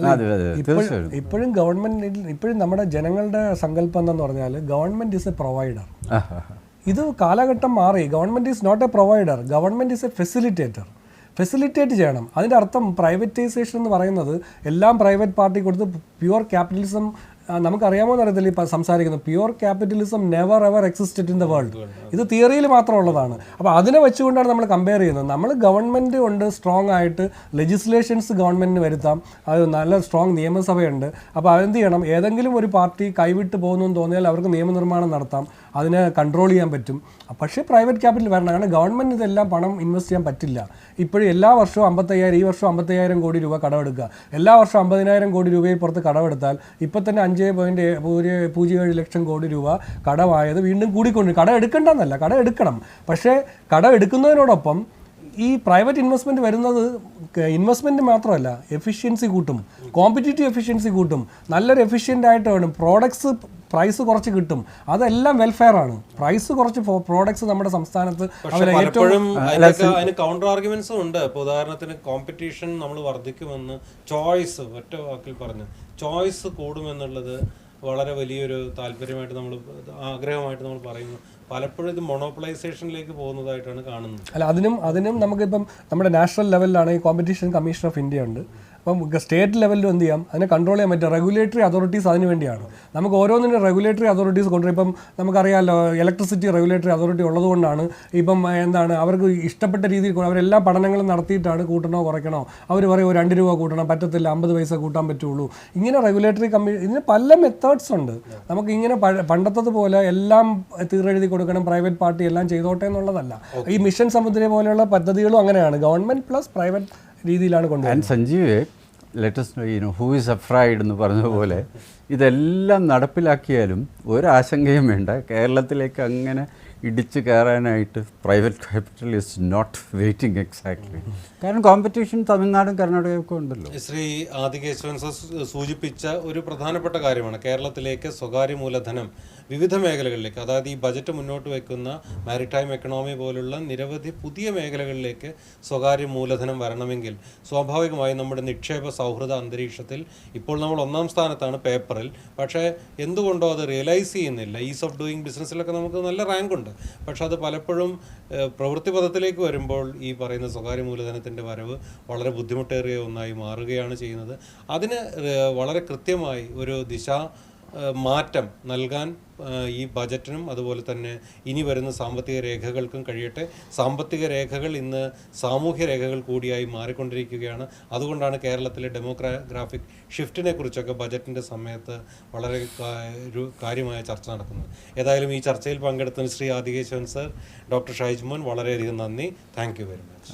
ഇപ്പോഴും ഗവൺമെൻറ്, ഇപ്പോഴും നമ്മുടെ ജനങ്ങളുടെ സങ്കല്പം എന്ന് പറഞ്ഞാൽ ഗവൺമെൻറ് ഈസ് എ പ്രൊവൈഡർ. ഇത് കാലഘട്ടം മാറി. Government is not a provider, government is a facilitator. Facilitate ചെയ്യണം. അതിൻ്റെ അർത്ഥം പ്രൈവറ്റൈസേഷൻ എന്ന് പറയുന്നത് എല്ലാം പ്രൈവറ്റ് പാർട്ടി കൊടുത്ത് പ്യുവർ ക്യാപിറ്റലിസം, നമുക്കറിയാമോ എന്നറിയത്തില്ല ഈ സംസാരിക്കുന്നത്, pure capitalism never ever existed in the world. ഇത് തിയറിയിൽ മാത്രമുള്ളതാണ്. അപ്പോൾ അതിനെ വെച്ചുകൊണ്ടാണ് നമ്മൾ കമ്പയർ ചെയ്യുന്നത്. നമ്മൾ ഗവൺമെൻറ് കൊണ്ട് സ്ട്രോങ് ആയിട്ട് ലെജിസ്ലേഷൻസ് ഗവൺമെൻറ്റിന് വരുത്താം, അത് നല്ല സ്ട്രോങ് നിയമസഭയുണ്ട്. അപ്പോൾ അതെന്ത് ചെയ്യണം, ഏതെങ്കിലും ഒരു പാർട്ടി കൈവിട്ട് പോകുന്നു എന്ന് തോന്നിയാൽ അവർക്ക് നിയമനിർമ്മാണം നടത്താം, അതിനെ കൺട്രോൾ ചെയ്യാൻ പറ്റും. പക്ഷേ പ്രൈവറ്റ് ക്യാപിറ്റൽ വരണം. കാരണം ഗവൺമെൻറ് ഇതെല്ലാം പണം ഇൻവെസ്റ്റ് ചെയ്യാൻ പറ്റില്ല. ഇപ്പോഴും എല്ലാ വർഷവും 55,000, ഈ വർഷം 55,000 കോടി രൂപ കടമെടുക്കുക. എല്ലാ വർഷവും 50,000 കോടി രൂപയിൽ പുറത്ത് കടമെടുത്താൽ ഇപ്പം തന്നെ 5.07 ലക്ഷം കോടി രൂപ കടമായത് വീണ്ടും കൂടിക്കൊണ്ട്. കടം എടുക്കേണ്ടെന്നല്ല, കടം എടുക്കണം. പക്ഷേ കടം എടുക്കുന്നതിനോടൊപ്പം ഈ പ്രൈവറ്റ് ഇൻവെസ്റ്റ്മെൻറ്റ് വരുന്നത് ഇൻവെസ്റ്റ്മെൻറ്റ് മാത്രമല്ല, എഫിഷ്യൻസി കൂട്ടും, കോമ്പറ്റീറ്റീവ് എഫിഷ്യൻസി കൂട്ടും, നല്ലൊരു എഫിഷ്യൻ്റ് ആയിട്ട് വേണം, പ്രോഡക്ട്സ് പ്രൈസ് കുറച്ച് കിട്ടും. അതെല്ലാം വെൽഫെയർ ആണ്. പ്രൈസ് കുറച്ച് പ്രോഡക്ട്സ് നമ്മുടെ സംസ്ഥാനത്ത് പലപ്പോഴും അതിന് കൗണ്ടർ ആർഗ്യുമെന്റ്സും ഉണ്ട്. ഇപ്പോൾ ഉദാഹരണത്തിന് കോമ്പറ്റീഷൻ നമ്മൾ വർദ്ധിക്കുമെന്ന്, ചോയ്സ്, ഒറ്റ വാക്കിൽ പറഞ്ഞു ചോയ്സ് കൂടുമെന്നുള്ളത് വളരെ വലിയൊരു താല്പര്യമായിട്ട് നമ്മൾ, ആഗ്രഹമായിട്ട് നമ്മൾ പറയുന്നു. പലപ്പോഴും ഇത് മൊണോപ്പൊളൈസേഷനിലേക്ക് പോകുന്നതായിട്ടാണ് കാണുന്നത്. അല്ല, അതിനും നമുക്കിപ്പം നമ്മുടെ നാഷണൽ ലെവലിലാണ് ഈ കോമ്പറ്റീഷൻ കമ്മീഷൻ ഓഫ് ഇന്ത്യ ഉണ്ട്. അപ്പം സ്റ്റേറ്റ് ലെവലിലും എന്ത് ചെയ്യാം, അതിനെ കൺട്രോൾ ചെയ്യാൻ പറ്റും. റെഗുലേറ്ററി അതോറിറ്റീസ് അതിന് വേണ്ടിയാണ്. നമുക്ക് ഓരോന്നിനും റെഗുലേറ്ററി അതോറിറ്റീസ് കൊണ്ടുവരും. ഇപ്പം നമുക്കറിയാമല്ലോ, ഇലക്ട്രിസിറ്റി റെഗുലേറ്ററി അതോറിറ്റി ഉള്ളതുകൊണ്ടാണ് ഇപ്പം എന്താണ് അവർക്ക് ഇഷ്ടപ്പെട്ട രീതിയിൽ അവരെല്ലാ പഠനങ്ങളും നടത്തിയിട്ടാണ് കൂട്ടണോ കുറയ്ക്കണോ. അവർ പറയും 2 രൂപ കൂട്ടണം, പറ്റത്തില്ല, 50 പൈസ കൂട്ടാൻ പറ്റുള്ളൂ. ഇങ്ങനെ റെഗുലേറ്ററി ഇതിന് പല മെത്തേഡ്സ് ഉണ്ട്. നമുക്ക് ഇങ്ങനെ പണ്ടത്തതുപോലെ എല്ലാം തീരെഴുതി കൊടുക്കണം, പ്രൈവറ്റ് പാർട്ടി എല്ലാം ചെയ്തോട്ടെ എന്നുള്ളതല്ല. ഈ മിഷൻ സമുദ്ര പോലെയുള്ള പദ്ധതികളും അങ്ങനെയാണ്, ഗവൺമെൻറ് പ്ലസ് പ്രൈവറ്റ് രീതിയിലാണ് കൊണ്ടുവരുന്നത്. Sanjeev, latest who is afraid എന്ന് പറഞ്ഞതുപോലെ ഇതെല്ലാം നടപ്പിലാക്കിയാലും ഒരാശങ്കയും വേണ്ട. കേരളത്തിലേക്ക് അങ്ങനെ ഇടിച്ച് കയറാനായിട്ട് private capital is not waiting exactly. കാരണം കോമ്പറ്റീഷൻ തമിഴ്നാടും കർണാടകയൊക്കെ ഉണ്ടല്ലോ. ശ്രീ ആദികേശവൻ സൂചിപ്പിച്ച ഒരു പ്രധാനപ്പെട്ട കാര്യമാണ്, കേരളത്തിലേക്ക് സ്വകാര്യ മൂലധനം വിവിധ മേഖലകളിലേക്ക്, അതായത് ഈ ബജറ്റ് മുന്നോട്ട് വയ്ക്കുന്ന മാരിടൈം എക്കണോമി പോലുള്ള നിരവധി പുതിയ മേഖലകളിലേക്ക് സ്വകാര്യ മൂലധനം വരണമെങ്കിൽ സ്വാഭാവികമായും നമ്മുടെ നിക്ഷേപ സൗഹൃദ അന്തരീക്ഷത്തിൽ ഇപ്പോൾ നമ്മൾ 1-ാം സ്ഥാനത്താണ് പേപ്പറിൽ. പക്ഷേ എന്തുകൊണ്ടോ അത് റിയലൈസ് ചെയ്യുന്നില്ല. ഈസ് ഓഫ് ഡൂയിങ് ബിസിനസ്സിലൊക്കെ നമുക്ക് നല്ല റാങ്കുണ്ട്. പക്ഷെ അത് പലപ്പോഴും പ്രവൃത്തി പദത്തിലേക്ക് വരുമ്പോൾ ഈ പറയുന്ന സ്വകാര്യ മൂലധനത്തിൻ്റെ വരവ് വളരെ ബുദ്ധിമുട്ടേറിയ ഒന്നായി മാറുകയാണ് ചെയ്യുന്നത്. അതിന് വളരെ കൃത്യമായി ഒരു മാറ്റം നൽകാൻ ഈ ബജറ്റിനും അതുപോലെ തന്നെ ഇനി വരുന്ന സാമ്പത്തിക രേഖകൾക്കും കഴിയട്ടെ. സാമ്പത്തിക രേഖകൾ ഇന്ന് സാമൂഹ്യ രേഖകൾ കൂടിയായി മാറിക്കൊണ്ടിരിക്കുകയാണ്. അതുകൊണ്ടാണ് കേരളത്തിലെ ഡെമോഗ്രാഫിക് ഷിഫ്റ്റിനെ കുറിച്ചൊക്കെ ബജറ്റിൻ്റെ സമയത്ത് വളരെ കാര്യമായ ചർച്ച നടക്കുന്നത്. ഏതായാലും ഈ ചർച്ചയിൽ പങ്കെടുത്തതിന് ശ്രീ ആദികേശവൻ സർ, ഡോക്ടർ ഷൈജ്മോൻ, വളരെയധികം നന്ദി. Thank you very much.